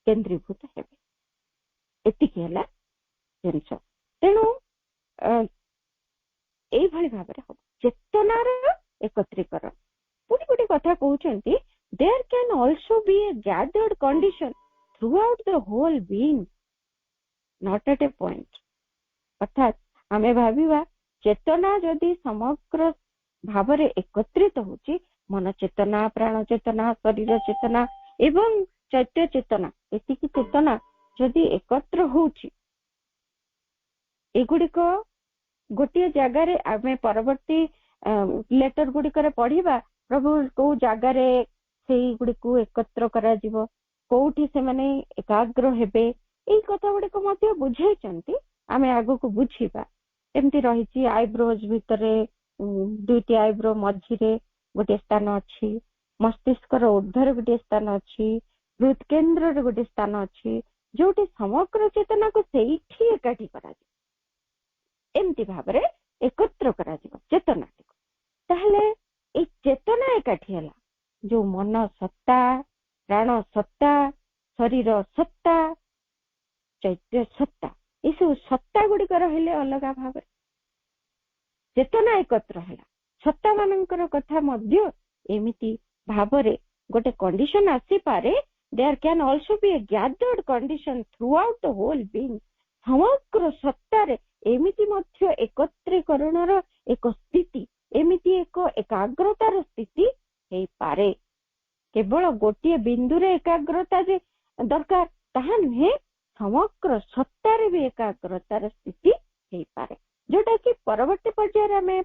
କେନ୍ଦ୍ରୀଭୂତ ହେବେ। ଏତିକି ହେଲା ଜିନିଷ। ତେଣୁ এইভাবে ভাବରେ ହବ ଚେତନାର ଏକତ୍ରୀକରଣ। ପୁଣି ଗୋଟେ କଥା କହୁଛନ୍ତି, there can also be a gathered condition throughout the whole being, not at a point। ଅର୍ଥାତ୍ ଆମେ ଭାବିବା ଚେତନା ଯଦି ସମଗ୍ର ଭାବରେ ଏକତ୍ରିତ ହଉଛି, ମନ ଚେତନା, ପ୍ରାଣ ଚେତନା, ଶରୀର ଚେତନା ଏବଂ ଚୈତ୍ୟ ଚେତନା, ଏତିକି ଚେତନା ଯଦି ଏକତ୍ର ହଉଛି, ଏଗୁଡିକ ଗୋଟିଏ ଜାଗାରେ ଆମେ ପରବର୍ତ୍ତୀ ଲେଟର ଗୁଡିକରେ ପଢିବା, ପ୍ରଭୁ କୋଉ ଜାଗାରେ ସେଇଗୁଡିକୁ ଏକତ୍ର କରାଯିବ, କୋଉଠି ସେମାନେ ଏକାଗ୍ର ହେବେ, ଏଇ କଥା ଗୁଡିକ ମଧ୍ୟ ବୁଝେଇଛନ୍ତି। ଆମେ ଆଗକୁ ବୁଝିବା। ଏମିତି ରହିଛି ଆଇବ୍ରୋଜ ଭିତରେ ଦୁଇଟି ଆଇବ୍ରୋ ମଝିରେ ଗୋଟିଏ ସ୍ଥାନ ଅଛି, ମସ୍ତିଷ୍କର ଉର୍ଦ୍ଧ୍ୱରେ ଗୋଟିଏ ସ୍ଥାନ ଅଛି, ହୃଦକେନ୍ଦ୍ରରେ ଗୋଟିଏ ସ୍ଥାନ ଅଛି, ଯୋଉଠି ସମଗ୍ର ଚେତନାକୁ ସେଇଠି ଏକାଠି କରାଯିବ। ଏମିତି ଭାବରେ ଏକତ୍ର କରାଯିବ ଚେତନାଟିକୁ। ତାହେଲେ ଏଇ ଚେତନା ଏକାଠି ହେଲା, ଯୋଉ ମନ ସତ୍ତା, ପ୍ରାଣ ସତ୍ତା, ଶରୀର ସତ୍ତା, ଚୈତ୍ୟ ସତ୍ତା, ଏସବୁ ସତ୍ତା ଗୁଡିକ ରହିଲେ ଅଲଗା ଭାବରେ, ଚେତନା ଏକତ୍ର ହେଲା। ସତ୍ତା ମାନଙ୍କର କଥା ମଧ୍ୟ ଏମିତି ଭାବରେ ଗୋଟେ କଣ୍ଡିସନ ଆସିପାରେ, there can also be a gathered condition throughout the whole being। ସମଗ୍ର ସତ୍ତାରେ ଏମିତି ମଧ୍ୟ ଏକତ୍ରୀକରଣର ଏକ ସ୍ଥିତି, ଏମିତି ଏକ ଏକାଗ୍ରତାର ସ୍ଥିତି ହେଇପାରେ। କେବଳ ଗୋଟିଏ ବିନ୍ଦୁରେ ଏକାଗ୍ରତା ଯେ ଦରକାର ତାହା ନୁହେଁ, ସମଗ୍ର ସତ୍ତାରେ ବି ଏକାଗ୍ରତାର ସ୍ଥିତି ହେଇପାରେ, ଯୋଉଟା କି ପରବର୍ତ୍ତୀ ପର୍ଯ୍ୟାୟରେ ଆମେ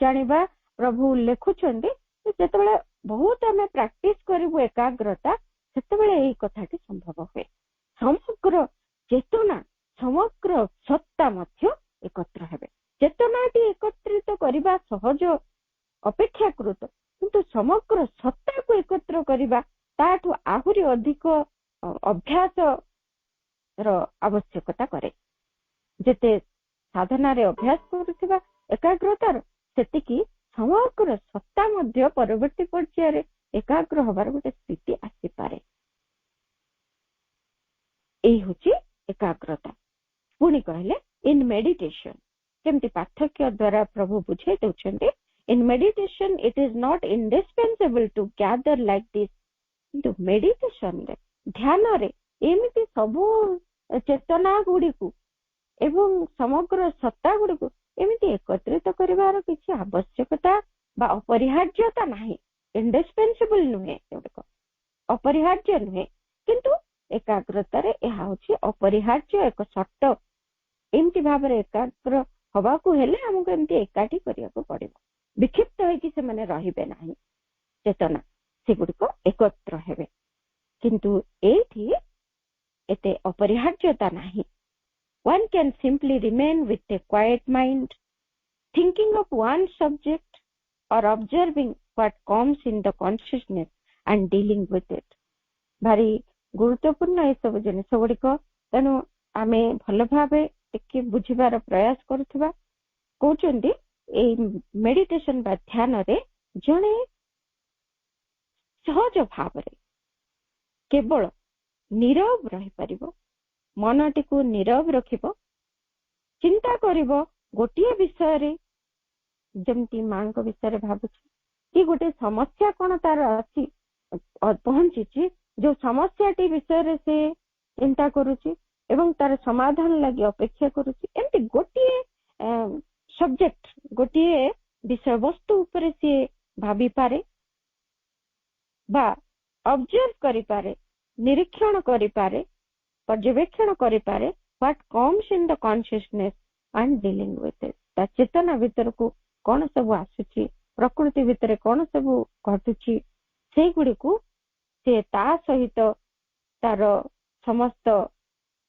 ଜାଣିବା। ପ୍ରଭୁ ଲେଖୁଛନ୍ତି ଯେତେବେଳେ ବହୁତ ଆମେ ପ୍ରାକ୍ଟିସ କରିବୁ ଏକାଗ୍ରତା, ସେତେବେଳେ ଏଇ କଥାଟି ସମ୍ଭବ ହୁଏ। ସମଗ୍ର ଚେତନା, ସମଗ୍ର ସତ୍ତା ମଧ୍ୟ ଏକତ୍ର ହେବେ। ଚେତନାଟି ଏକତ୍ରିତ କରିବା ସହଜ ଅପେକ୍ଷାକୃତ, କିନ୍ତୁ ସମଗ୍ର ସତ୍ତାକୁ ଏକତ୍ର କରିବା ତାଠୁ ଆହୁରି ଅଧିକ ଅଭ୍ୟାସର ଆବଶ୍ୟକତା କରେ। ଯେତେ ସାଧନାରେ ଅଭ୍ୟାସ କରୁଥିବା ଏକାଗ୍ରତାର, ସେତିକି ସମଗ୍ର ସତ୍ତା ମଧ୍ୟ ପରବର୍ତ୍ତୀ ପର୍ଯ୍ୟାୟରେ ଏକାଗ୍ର ହବାର ଗୋଟେ ସ୍ଥିତି ଆସିପାରେ। ଏଇ ହଉଛି ଏକାଗ୍ରତା। ପୁଣି କହିଲେ ଇନ୍ ମେଡିଟେସନ, କେମିତି ପାର୍ଥକ୍ୟ ଦ୍ଵାରା ପ୍ରଭୁ ବୁଝେଇ ଦେଉଛନ୍ତି। In meditation it is not indispensable to gather like this. କିନ୍ତୁ ମେଡିଟେସନରେ, ଧ୍ୟାନରେ ଏମିତି ସବୁ ଚେତନା ଗୁଡିକୁ ଏବଂ ସମଗ୍ର ସତ୍ତା ଗୁଡିକୁ ଏମିତି ଏକତ୍ରିତ କରିବାର କିଛି ଆବଶ୍ୟକତା ବା ଅପରିହାର୍ଯ୍ୟତା ନାହିଁ। ଇଣ୍ଡିସ୍ପେନ୍ସିବଲ ନୁହେଁ, ସେଗୁଡିକ ଅପରିହାର୍ଯ୍ୟ ନୁହେଁ, କିନ୍ତୁ ଏକାଗ୍ରତାରେ ଏହା ହଉଛି ଅପରିହାର୍ଯ୍ୟ ଏକ ସର୍ତ୍ତ। ଏମିତି ଭାବରେ ଏକାଗ୍ର ହବାକୁ ହେଲେ ଆମକୁ ଏମିତି ଏକାଠି କରିବାକୁ ପଡିବ। ବିକ୍ଷିପ୍ତ ହେଇକି ସେମାନେ ରହିବେ ନାହିଁ, ଚେତନା ସେଗୁଡିକ ଏକତ୍ର ହେବେ। କିନ୍ତୁ ଏଇଠି ଏତେ ଅପରିହାର୍ଯ୍ୟତା ନାହିଁ। One can simply remain with a quiet mind, thinking of one subject or observing what comes in the consciousness and dealing with it। ଭାରି ଗୁରୁତ୍ୱପୂର୍ଣ୍ଣ ଏସବୁ ଜିନିଷ ଗୁଡିକ, ତେଣୁ ଆମେ ଭଲ ଭାବେ ଟିକେ ବୁଝିବାର ପ୍ରୟାସ କରୁଥିବା। କହୁଛନ୍ତି ଏଇ ମେଡିଟେସନ ବା ଧ୍ୟାନରେ ଜଣେ ସହଜ ଭାବରେ କେବଳ ନୀରବ ରହିପାରିବ, ମନଟିକୁ ନୀରବ ରଖିବ, ଚିନ୍ତା କରିବ ଗୋଟିଏ ବିଷୟରେ। ଯେମିତି ମାଙ୍କ ବିଷୟରେ ଭାବୁଛି କି ଗୋଟେ ସମସ୍ୟା କଣ ତାର ଅଛି, ପହଞ୍ଚିଛି, ଯୋଉ ସମସ୍ୟାଟି ବିଷୟରେ ସେ ଚିନ୍ତା କରୁଛି ଏବଂ ତାର ସମାଧାନ ଲାଗି ଅପେକ୍ଷା କରୁଛି। ଏମିତି ଗୋଟିଏ ସବଜେକ୍ଟ, ଗୋଟିଏ ବିଷୟବସ୍ତୁ ଉପରେ ସିଏ ଭାବିପାରେ ବା ଅବଜର୍ଭ କରିପାରେ, ନିରୀକ୍ଷଣ କରିପାରେ, ପର୍ଯ୍ୟବେକ୍ଷଣ କରିପାରେ what comes in the consciousness and dealing with it। ତା ଚେତନା ଭିତରକୁ କଣ ସବୁ ଆସୁଛି, ପ୍ରକୃତି ଭିତରେ କଣ ସବୁ ଘଟୁଛି, ସେଇଗୁଡିକୁ ସେ ତା ସହିତ ତାର ସମସ୍ତ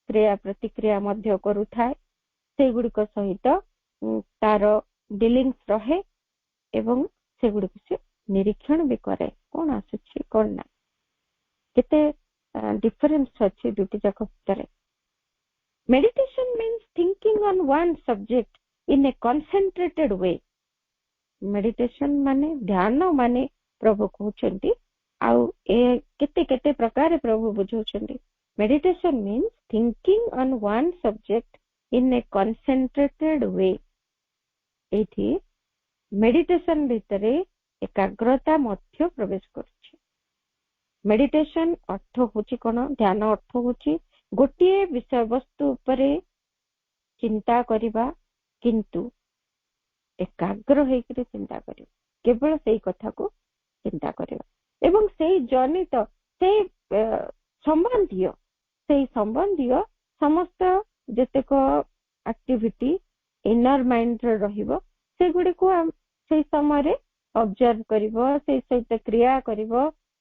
କ୍ରିୟା ପ୍ରତିକ୍ରିୟା ମଧ୍ୟ କରୁଥାଏ। ସେଇଗୁଡିକ ସହିତ ତାର ଡିଲିଂସ୍ ରହେ ଏବଂ ସେଗୁଡିକୁ ସେ ନିରୀକ୍ଷଣ ବି କରେ, କଣ ଆସୁଛି କଣ ନାହିଁ। କେତେ ଡିଫରେନ୍ସ ଅଛି ଦୁଇଟି ଯାକ ଭିତରେ। Meditation means thinking on one subject in a concentrated way। Meditation ମାନେ, ଧ୍ୟାନ ମାନେ ପ୍ରଭୁ କହୁଛନ୍ତି, ଆଉ ଏ କେତେ କେତେ ପ୍ରକାର ପ୍ରଭୁ ବୁଝାଉଛନ୍ତି। Meditation means thinking on one subject in a concentrated way। ଏଇଠି ମେଡିଟେସନ ଭିତରେ ଏକାଗ୍ରତା ମଧ୍ୟ ପ୍ରବେଶ କରୁଛି। ମେଡିଟେସନ ଅର୍ଥ ହଉଛି କଣ? ଧ୍ୟାନ ଅର୍ଥ ହଉଛି ଗୋଟିଏ ବିଷୟବସ୍ତୁ ଉପରେ ଚିନ୍ତା କରିବା, କିନ୍ତୁ ଏକାଗ୍ର ହେଇକିରି ଚିନ୍ତା କରିବା, କେବଳ ସେଇ କଥାକୁ ଚିନ୍ତା କରିବା ଏବଂ ସେଇ ଜନିତ, ସେଇ ସମ୍ବନ୍ଧୀୟ ସମସ୍ତ ଯେତେକ ଆକ୍ଟିଭିଟି ଇନର ମାଇଣ୍ଡରେ ରହିବ, ସେଗୁଡିକୁ ସେଇ ସମୟରେ ଅବଜର୍ଭ କରିବ, ସେଇ ସହିତ କ୍ରିୟା କରିବ।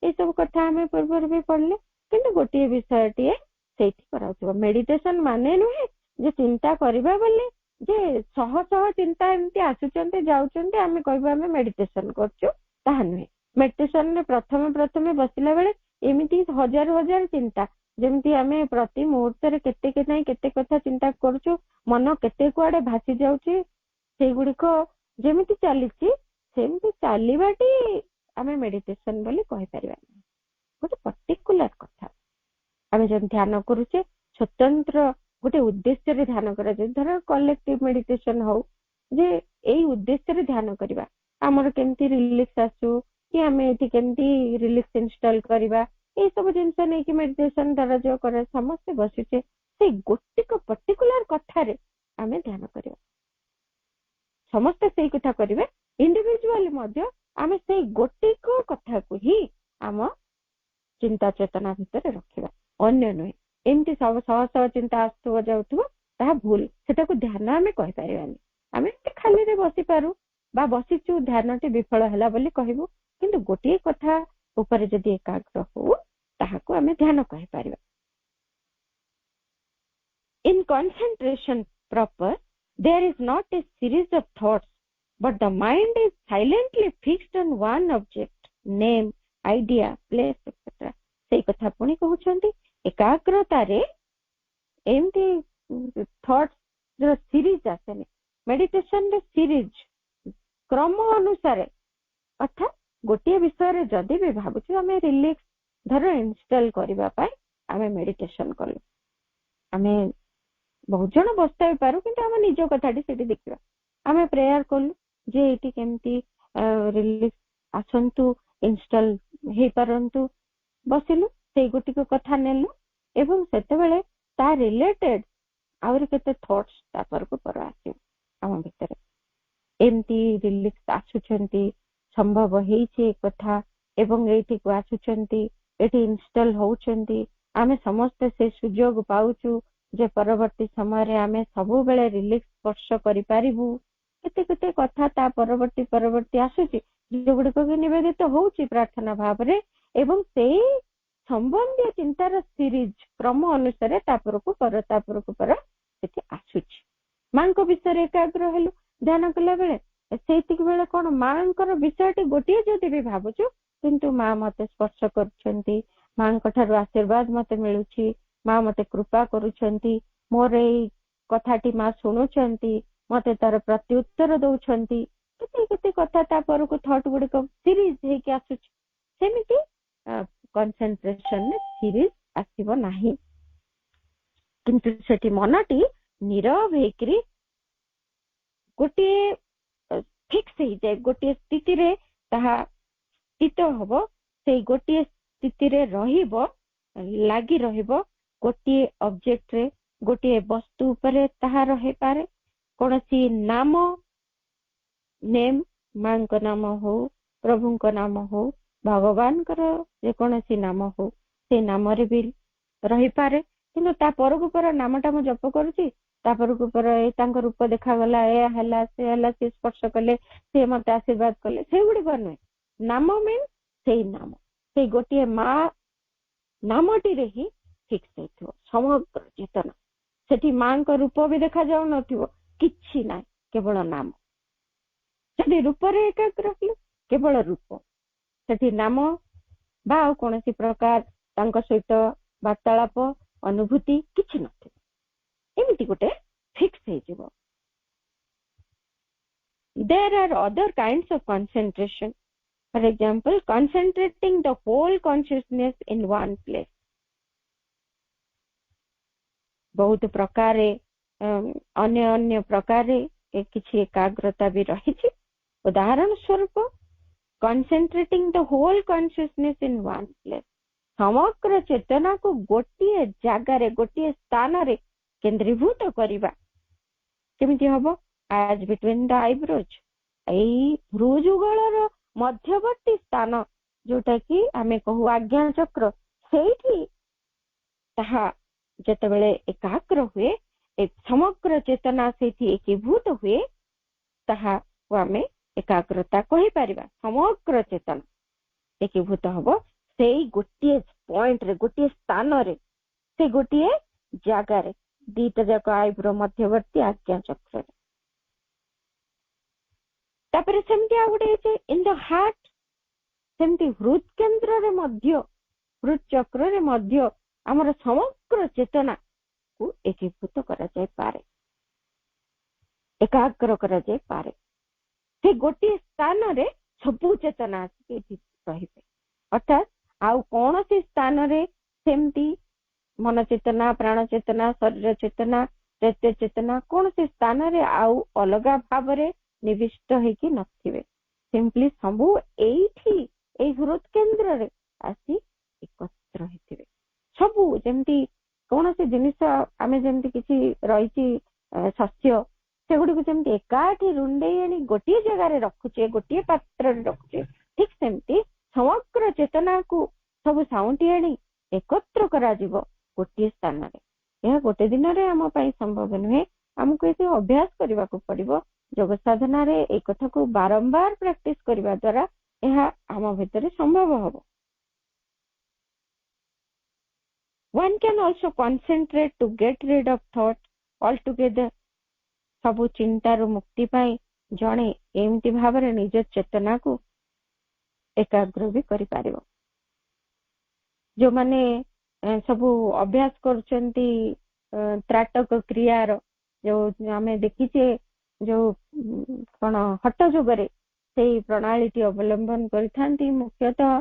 ଏସବୁ କଥା ଆମେ ପୂର୍ବରୁ ବି ପଢିଲେ, କିନ୍ତୁ ଗୋଟିଏ ବିଷୟଟିଏ ସେଇଠି କରାଉଥିବ। ମେଡିଟେସନ ମାନେ ନୁହେଁ ଯେ ଚିନ୍ତା କରିବା ବୋଲି ଯେ ଶହ ଶହ ଚିନ୍ତା ଏମିତି ଆସୁଛନ୍ତି ଯାଉଛନ୍ତି ଆମେ କହିବା ଆମେ ମେଡିଟେସନ କରୁଛୁ, ତାହା ନୁହେଁ। ମେଡିଟେସନରେ ପ୍ରଥମେ ବସିଲା ବେଳେ ଏମିତି ହଜାର ହଜାର ଚିନ୍ତା, ଯେମିତି ଆମେ ପ୍ରତି ମୁହୂର୍ତ୍ତରେ କେତେ କଥା ଚିନ୍ତା କରୁଛୁ, ମନ କେତେ କୁଆଡେ ଭାସି ଯାଉଛି, ସେଇଗୁଡିକ ଯେମିତି ଚାଲିଛି ସେମିତି ଚାଲିବାଟି ଆମେ ମେଡିଟେସନ ବୋଲି କହିପାରିବା ନାହିଁ। ଗୋଟେ ପର୍ଟିକୁଲାର କଥା, ଆମେ ଯଦି ଧ୍ୟାନ କରୁଛେ स्वतंत्र गोटे उद्देश्य ध्यान करा धर कलेक्टिव मेडिटेशन हो जे एई उद्देश्य ध्यान करवा आमर केमती रिलैक्स आसु कि आमे एठी केमती रिलैक्स इंस्टॉल करवा ए सब जिंस नै कि मेडिटेशन द्वारा जो करे समस्त बसिचे से गोटिक पर्टिकुलर कथा रे आमे ध्यान करवा समस्त सेई कथा करिवे इंडिविजुअली मध्य आमे सेई गोटिक कथा को ही आम चिंता चेतना भितर रखिबा अन्य नुहे एमती सब सह सह चिंता आसुव जाउथुव ता भूल सेटा को ध्यान आमे कहि परिबानी आमे खाली रे बसी पारू बा बसिचु ध्यानटी विफल हला बोली कहबो किंतु गोटिए कथा ऊपर जदि एकाग्र हो ताहाको आमे ध्यान कहि परिबा इन concentration proper there is not a series of thoughts but the mind is silently fixed on one object name idea place etc सेई कथा पुणी कहउछंती एकाग्रता रे एमती थॉट्स जो सीरीज आसेनी मेडिटेशन रे सीरीज क्रम अनुसार अर्थात गोटे विषय रे जदि भी भाबुछु आमे रिलैक्स धर इंस्टॉल करबा पाए आमे मेडिटेशन करू आमे बहुत जन बस्ता पारू किंतु आम निज कथाटी सेठी देखिबा आमे प्रेयर कलु जे एटी केमती रिलैक्स आसंतु इंस्टॉल हे परंतु बसिलु से गोटिक कथा नेलु एवं सेते बेले ता रिलेटेड आउर केते थॉट्स ता पर को पर आसी आम भितर एमती रिलैक्स आसुचंती संभव हेछि कथा एवं एठी को आसुचंती एठी इंस्टॉल होउचंती आमे समस्त से सुयोग पाउचु जे परवर्ती समय रे आमे सबु बेले रिलैक्स स्पर्श करि पारिबु केते केते कथा ता परवर्ती आसुची जो गुडे को निवेदित होउची प्रार्थना भाव रे एवं सेई संबंधी चिंतार सीरीज क्रम अनुसार तापर को पर सेठी आसुची मांको विषय एकाग्र हेलु ध्यान कला बेले सेतिक बेले कोन मांकर विषयटी गोटिए जदि भी भाबुछु किंतु मां मते स्पर्श करछंती मांको ठारु आशीर्वाद मते मिलुची मां मते कृपा करूछंती मोर एई कथाटी मां सुनुछंती मते तार प्रत्युत्तर दउछंती केते केते कथा ता पर को थॉट गुडी को सीरीज हे के आसुची सेमिति कंसंट्रेशन ने सीरीज आसीबो नाही किंतु सेठी मनटी नीरव हेकरी गोटे फिक्स हे जाय गोटे स्थिति रे ताहा स्थित हबो से गोटे स्थिति रे रहिबो लागि रहिबो गोटे ऑब्जेक्ट रे गोटे वस्तु उपरे ताहा रहे पारे कोनसी नाम नेम मां को नाम हो प्रभु को नाम हो भगवान कर जे कोनसी नाम हो से नाम रे भी रही पारे किंतु ता परगु पर नामटा म जप करूची ता परगु पर ए तांको रूप देखा गला ए हला से स्पर्श कले से मते आशीर्वाद कले से गुडी बने नाम मीन सेई नाम से गोटे मां नामटी रे ही फिक्स हेथो समग्र चेतना सेठी मां को रूप भी देखा जाउ नथिवो किछि ना केवल नाम सेठी रूप रे एकाग्र हेलु केवल रूप सेठी नाम बा कोनसी प्रकार तांको सहित वार्तालाप अनुभूति किछि नथिवो एमिति गोटे फिक्स हे जिवो there are other kinds of concentration for example concentrating the whole consciousness in one place बहुत प्रकार अन्य अन्य प्रकार किछि एकाग्रता भी रहिछि उदाहरण स्वरूप concentrating the whole consciousness in one place समग्र चेतना को गोटिए जागा रे गोटिए स्थान रे केंद्रीभूत करिबा केमिति हबो as between the eyebrows एई भ्रुजुगलर मध्यवर्ती स्थान जोटा कि आमे कहू आज्ञा चक्र सेठी ताहा जेतेबेले एकाग्र हुए एक समग्र चेतना सेठी एकीभूत हुए ताहा आमे एकाग्रता कहि परिबा समग्र चेतना एकीभूत हबो सेई गोटिए पॉइंट रे गोटिए स्थान रे से गोटिए जागा रे दीटा जाक आईब्रो मध्यवर्ती आज्ञा चक्र तापर सेमति आ गुटे जे इन द हार्ट सेमति हृद केंद्र रे मध्य हृद चक्र रे मध्य हमर समग्र चेतना को एकीभूत करा जाय पारे एकाग्र करा जाय पारे से गोटे स्थान रे सबु चेतना आसी रहिबे अर्थात आउ कोनोसी स्थान रे सेमति मन चेतना, प्राण चेतना, शरीर चेतना, चैत्य चेतना कौन से स्थान रे आउ अलगा भाव रे निविष्ट होइकी नथिबे। सिंपली सबू एठी ए हृद केंद्र रे आसी एकत्र होइथिबे। सबू जेमती कौन से जिनिस आमे जेमती किछि रहिछि शस्य सेगुडी जेमती एकाठी रुंडेई आनी गोटे जगह रे रखुचे, गोटे पात्र रे रखुचे, ठीक सेमती समग्र चेतना को सब साउंटी आनी एकत्र करा जिवो गोटे स्थान रे। यह गोटे दिन रे आम पई संभव नुहे, हमको ये अभ्यास करबा को पड़िबो। योग साधना रे एक कथा को बारंबार प्रैक्टिस करबा द्वारा यह आम भितर संभव होबो। One can also concentrate to get rid of thought altogether। सबु चिंतार मुक्ति पाई जणे एमती भाव रे निज चेतना को एकाग्र भी करि पारिबो। जो माने सबु अभ्यास करचंती त्राटक क्रियार जो आमे देखिचे जो कोन हट जोगरे सेही प्रणालीटी अवलंबन करिथांती। मुख्यतः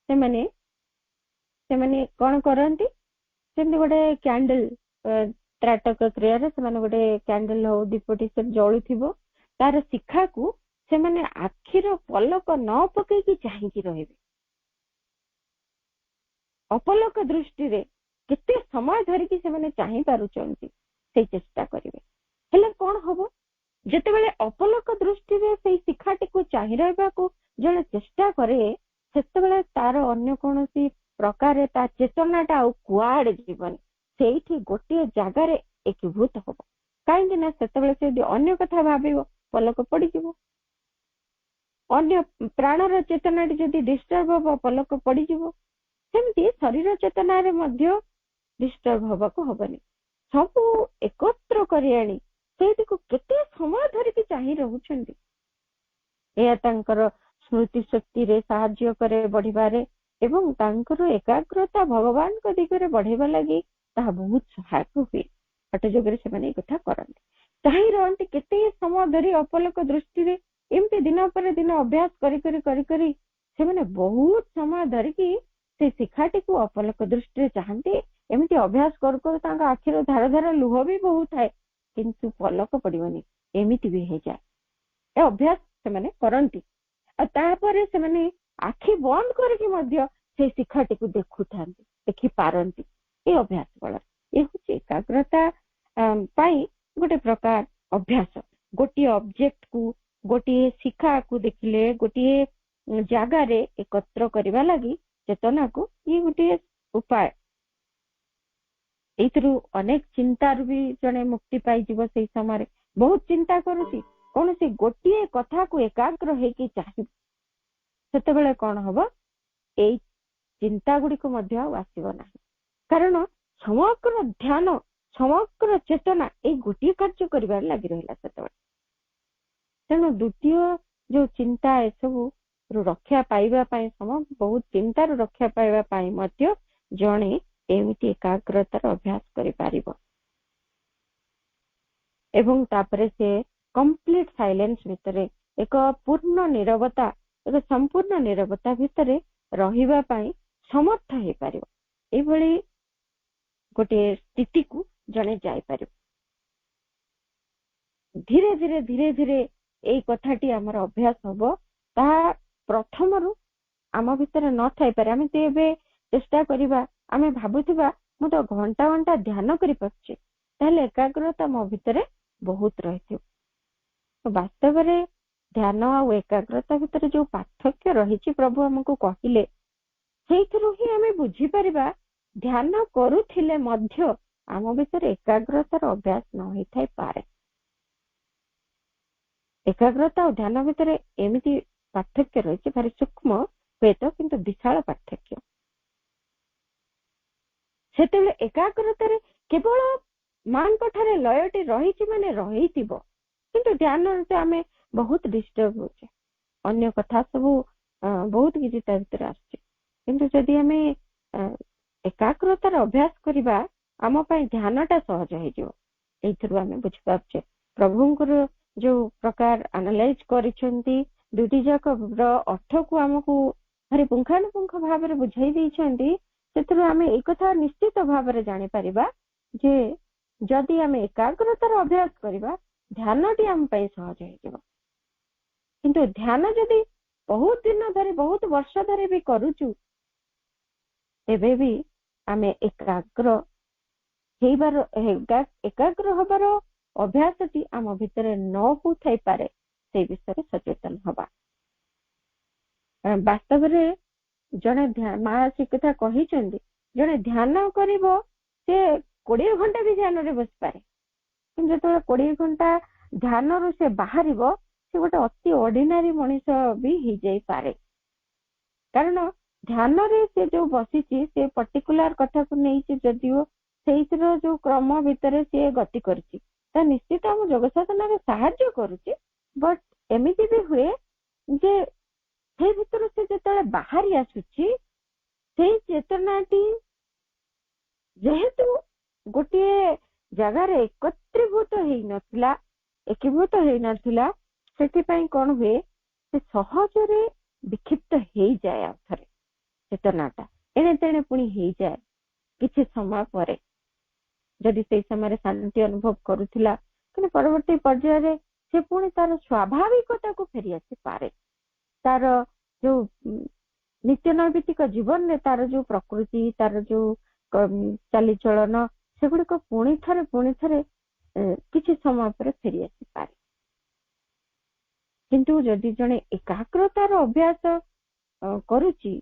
से कोन करंती, सेमती गोटे कैंडल त्राटक क्रिया रे से गोटे कैंडल हो दीपटी से जळुथिबो, तार शिखा को से माने आखिर पलक न पकई की चाहिकी रहिबे। अपलक दृष्टि रे केते समय धरि की से माने चाहि पारुचंती से चेष्टा करिवे। हेले कोन होबो, जेतेबेले अपलक दृष्टि रे से शिखाटी को चाहि रहबा को जणे चेष्टा करे, सेतेबेले तार अन्य कोनोसी प्रकार ता चेतनाटा आ कुआडे जीवन सेठी गोटे जगह रे एकीभूत होबो। काहेकि ना सेतेबेले से अन्य कथा भाबिबो पलक पड़ी जीवो, अन्य प्राणर चेतनाटी जदि डिस्टर्ब होबो पलक पड़ी जीवो। सेमती शरीर चेतना रे मध्य डिस्टर्ब होबा को होबनी। सब एकत्र करी आनी सेठी को केते समय धरि की चाहि रहउछंती। एया तांकर स्मृति शक्ति रे सहाय्य करे बढ़िबारे एवं तांकर एकाग्रता भगवान को दिगरे बढ़ेबा लागि ता बहुत सहायक हुए। हट जोगरे से माने कथा करंती चाहि रहंती केते समय धरि अपलक दृष्टि रे एमती दिन पर दिन अभ्यास करी करी करी करी से माने बहुत समय धरि की से शिखाटी को अपलक दृष्टि रे चाहंती। एमती अभ्यास कर कर तांका आखिर धार धार लुह भी बहुत है, किंतु पलक पड़िबनी एमिति भी हे जाय। ए अभ्यास से माने करंती आ तापर से माने आखि बंद करके मध्य से शिखाटी को देखुथांती, देखि पारंती। ए अभ्यास बळ ए होची एकाग्रता पाई गोटे प्रकार अभ्यास। गोटे ऑब्जेक्ट को गोटे शिखा को देखिले गोटे जगह रे एकत्र करबा लागि चेतना को ये गोटे उपाय। एथरु अनेक चिंतार भी जने मुक्ति पाई जीव। से समय बहुत चिंता करूची कौन से गोटे कथा को एकाग्र हे कि चाहिए सेतेबेले कौन हबो, ए चिंता गुडी को मध्य आसीबो नाही। कारण समग्र ध्यान समग्र चेतना ए गोटे कार्य करिबार लागि रहला सेतेबेले। तेणु द्वितीय जो चिंता ए सब रक्षा पाइबा पाई बहुत चिंतार रक्षा पाइबा पाई मध्य जणे एमिति एकाग्रतार अभ्यास करि पारिबो। एवं तापरे से कंप्लीट साइलेंस भितरे एक पूर्ण नीरवता, एक संपूर्ण नीरवता भितरे रहिबा पाई समर्थ हे पारिबो। ए भली गोटे स्थिति को जणे जाय पारिबो। धीरे धीरे धीरे धीरे ए कथाटी हमर अभ्यास हबो। ता प्रथम रु आम भितर न थाई पारे। आमे ते एबे चेष्टा करिबा, आमे भाबुथिबा मु तो घंटा घंटा ध्यान करि पछे, ताले एकाग्रता मो भितर बहुत रहिथि। तो वास्तव रे ध्यान आ एकाग्रता भितर जो पार्थक्य रहिछि प्रभु हमको कहिले, सेइथरु ही आमे बुझी परिबा ध्यान करूथिले मध्य आम भितर एकाग्रतार अभ्यास न होई थाई पारे। एकाग्रता और ध्यान भितर एमिति पार्थक्य रहिछि, भारी सूक्ष्म हुएत किंतु विशाल पार्थक्य। सेतेबेले एकाग्रता रे केवल मान कठारे लयटी रहिछि माने रहिथिबो, किंतु ध्यान से आमे बहुत डिस्टर्ब होचे, अन्य कथा सब बहुत किछि ता भितर आछि। किंतु जदि आमे एकाग्रतार अभ्यास करिबा आम पई ध्यानटा सहज हे जिवो। एथरु आमे बुझि पाछे प्रभुंकर जो प्रकार एनालाइज करिसेंती दुटी जाक अर्थ को हमको भारी पुंखानुपुंख भाव में बुझाई देइछंती। ସେଥିରୁ ଆମେ ଏଇ କଥା ନିଶ୍ଚିତ ଭାବରେ ଜାଣିପାରିବା ଯେ ଯଦି ଆମେ ଏକାଗ୍ରତାର ଅଭ୍ୟାସ କରିବା ଧ୍ୟାନଟି ଆମ ପାଇଁ ସହଜ ହେଇଯିବ। କିନ୍ତୁ ଧ୍ୟାନ ଯଦି ବହୁତ ଦିନ ଧରି ବହୁତ ବର୍ଷ ଧରି ବି କରୁଛୁ ତେବେ ବି ଆମେ ଏକାଗ୍ର ହବାର ଅଭ୍ୟାସଟି ଆମ ଭିତରେ ନ ହଉଥାଇପାରେ ସେଇ ବିଷୟରେ ସଚେତନ ହବା। ବାସ୍ତବରେ ଜଣେ ମା ସେ କଥା କହିଛନ୍ତି, ଜଣେ ଧ୍ୟାନ କରିବ ସେ 20 ଘଣ୍ଟା ବି ଧ୍ୟାନରେ ବସିପାରେ, କିନ୍ତୁ ଯେତେବେଳେ 20 ଘଣ୍ଟା ଧ୍ୟାନରୁ ସେ ବାହାରିବ ସେ ଗୋଟେ ଅତି ଅର୍ଡିନାରୀ ମଣିଷ ବି ହେଇଯାଇପାରେ। କାରଣ ଧ୍ୟାନରେ ସେ ଯୋଉ ବସିଛି ସେ ପର୍ଟିକୁଲାର କଥାକୁ ନେଇଛି ଯଦିଓ ସେଇଥିର ଯୋଉ କ୍ରମ ଭିତରେ ସିଏ ଗତି କରିଛି ତା ନିଶ୍ଚିତ ଆମ ଯୋଗ ସାଧନାରେ ସାହାଯ୍ୟ କରୁଛି। ବଟ୍ ଏମିତି ବି ହୁଏ ଯେ ସେଇ ଭିତରୁ ସେ ଯେତେବେଳେ ବାହାରି ଆସୁଛି ସେଇ ଚେତନାଟି ଯେହେତୁ ଗୋଟିଏ ଜାଗାରେ ଏକୀଭୂତ ହେଇନଥିଲା ସେଥିପାଇଁ କଣ ହୁଏ ସେ ସହଜରେ ବିକ୍ଷିପ୍ତ ହେଇଯାଏ। ଆଉ ଥରେ ଚେତନାଟା ଏଣେ ତେଣେ ପୁଣି ହେଇଯାଏ କିଛି ସମୟ ପରେ। ଯଦି ସେଇ ସମୟରେ ଶାନ୍ତି ଅନୁଭବ କରୁଥିଲା କିନ୍ତୁ ପରବର୍ତ୍ତୀ ପର୍ଯ୍ୟାୟରେ ସେ ପୁଣି ତାର ସ୍ୱାଭାବିକତାକୁ ଫେରି ଆସିପାରେ। ତାର ଯୋଉ ନିତ୍ୟ ନୈମିତ୍ତିକ ଜୀବନରେ ତାର ଯୋଉ ପ୍ରକୃତି ତାର ଯୋଉ ଚାଲିଚଳନ ସେଗୁଡିକ ପୁଣି ଥରେ କିଛି ସମୟ ପରେ ଫେରି ଆସିପାରେ। କିନ୍ତୁ ଯଦି ଜଣେ ଏକାଗ୍ରତାର ଅଭ୍ୟାସ କରୁଛି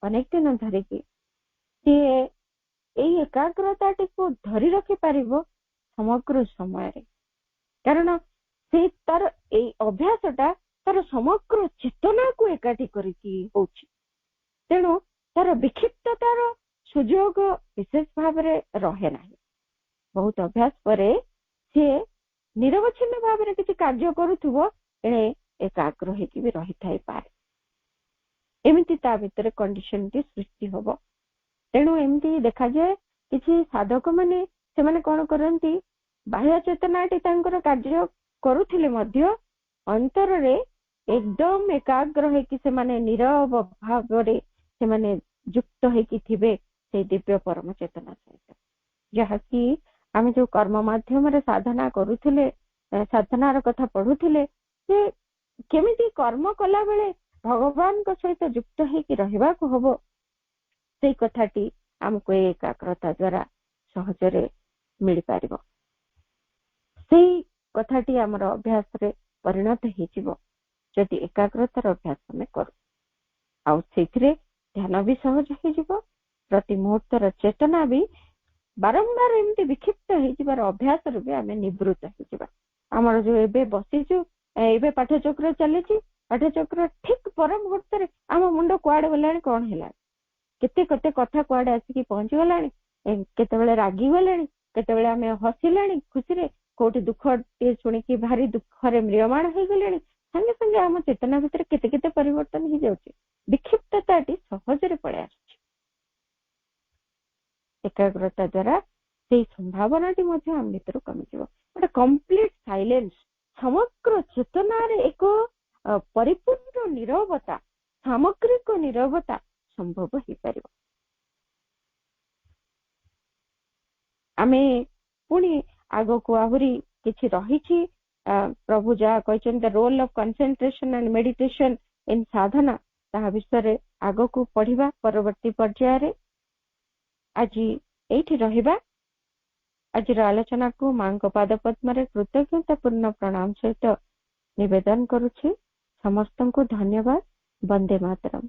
ଅନେକ ଦିନ ଧରିକି ସିଏ ଏଇ ଏକାଗ୍ରତାଟିକୁ ଧରି ରଖିପାରିବ ସମଗ୍ର ସମୟରେ। କାରଣ ସେ ତାର ଏଇ ଅଭ୍ୟାସଟା ତାର ସମଗ୍ର ଚେତନାକୁ ଏକାଠି କରିକି ହଉଛି। ତେଣୁ ତାର ବିକ୍ଷିପ୍ତତାର ସୁଯୋଗ ବିଶେଷ ଭାବରେ ରହେ ନାହିଁ। ବହୁତ ଅଭ୍ୟାସ ପରେ ସିଏ ନିରବଚ୍ଛିନ୍ନ ଭାବରେ କିଛି କାର୍ଯ୍ୟ କରୁଥିବ ଏଣେ ଏକାଗ୍ର ହେଇକି ବି ରହିଥାଇପାରେ। ଏମିତି ତା ଭିତରେ କଣ୍ଡିସନଟି ସୃଷ୍ଟି ହବ। ତେଣୁ ଏମିତି ଦେଖାଯାଏ କିଛି ସାଧକ ମାନେ ସେମାନେ କଣ କରନ୍ତି ବାହ୍ୟ ଚେତନାଟି ତାଙ୍କର କାର୍ଯ୍ୟ କରୁଥିଲେ ମଧ୍ୟ ଅନ୍ତରରେ ଏକଦମ ଏକାଗ୍ର ହେଇକି ସେମାନେ ନିରବ ଭାବରେ ସେମାନେ ଯୁକ୍ତ ହେଇକି ଥିବେ ସେଇ ଦିବ୍ୟ ପରମ ଚେତନା ସହିତ। ଯାହାକି ଆମେ ଯୋଉ କର୍ମ ମାଧ୍ୟମରେ ସାଧନା କରୁଥିଲେ ସାଧନାର କଥା ପଢୁଥିଲେ ଯେ କେମିତି କର୍ମ କଲା ବେଳେ ଭଗବାନଙ୍କ ସହିତ ଯୁକ୍ତ ହେଇକି ରହିବାକୁ ହବ ସେଇ କଥାଟି ଆମକୁ ଏ ଏକାଗ୍ରତା ଦ୍ଵାରା ସହଜରେ ମିଳିପାରିବ। ସେଇ କଥାଟି ଆମର ଅଭ୍ୟାସରେ ପରିଣତ ହେଇଯିବ ଯଦି ଏକାଗ୍ରତାର ଅଭ୍ୟାସ ଆମେ କରୁ। ଆଉ ସେଇଥିରେ ଧ୍ୟାନ ବି ସହଜ ହେଇଯିବ। ପ୍ରତି ମୁହୂର୍ତ୍ତର ଚେତନା ବି ବାରମ୍ବାର ଏମିତି ବିକ୍ଷିପ୍ତ ହେଇଯିବାର ଅଭ୍ୟାସରୁ ବି ଆମେ ନିବୃତ୍ତ ହେଇଯିବା। ଆମର ଯୋଉ ଏବେ ବସିଛୁ ଏବେ ପାଠଚକ୍ର ଚାଲିଛି ପାଠଚକ୍ର ଠିକ ପର ମୁହୂର୍ତ୍ତରେ ଆମ ମୁଣ୍ଡ କୁଆଡେ ଗଲାଣି କଣ ହେଲାଣି କେତେ କଥା କୁଆଡେ ଆସିକି ପହଞ୍ଚିଗଲାଣି କେତେବେଳେ ରାଗି ଗଲେଣି କେତେବେଳେ ଆମେ ହସିଲାଣି ଖୁସିରେ କୋଉଠି ଦୁଃଖ ଟିକେ ଶୁଣିକି ଭାରି ଦୁଃଖରେ ମ୍ରିୟମାଣ ହେଇଗଲେଣି। ସାଙ୍ଗେ ସାଙ୍ଗେ ଆମ ଚେତନା ଭିତରେ କେତେ ପରିବର୍ତ୍ତନ ହେଇଯାଉଛି। ବିକ୍ଷିପ୍ତତାଟି ସହଜରେ ପଳେଇ ଆସୁଛି। ଏକାଗ୍ରତା ଦ୍ଵାରା ସେଇ ସମ୍ଭାବନାଟି ମଧ୍ୟ ଆମ ଭିତରୁ କମିଯିବ। ଗୋଟେ କମ୍ପ୍ଲିଟ ସାଇଲେନ୍ସ ସମଗ୍ର ଚେତନାରେ ଏକ ପରିପୂର୍ଣ୍ଣ ନିରବତା ସାମଗ୍ରିକ ନିରବତା ସମ୍ଭବ ହେଇପାରିବ। ଆମେ ପୁଣି ଆଗକୁ ଆହୁରି କିଛି ରହିଛି ପ୍ରଭୁ ଯାହା କହିଛନ୍ତି role of concentration and meditation in sadhana ତାହା ବିଷୟରେ ଆଗକୁ ପଢିବା ପରବର୍ତ୍ତୀ ପର୍ଯ୍ୟାୟରେ। ଆଜି ଏଇଠି ରହିବା। ଆଜିର ଆଲୋଚନାକୁ ମାଙ୍କ ପାଦ ପଦ୍ମରେ କୃତଜ୍ଞତାପୂର୍ଣ୍ଣ ପ୍ରଣାମ ସହିତ ନିବେଦନ କରୁଛି। ସମସ୍ତଙ୍କୁ ଧନ୍ୟବାଦ। ବନ୍ଦେ ମାତରମ୍।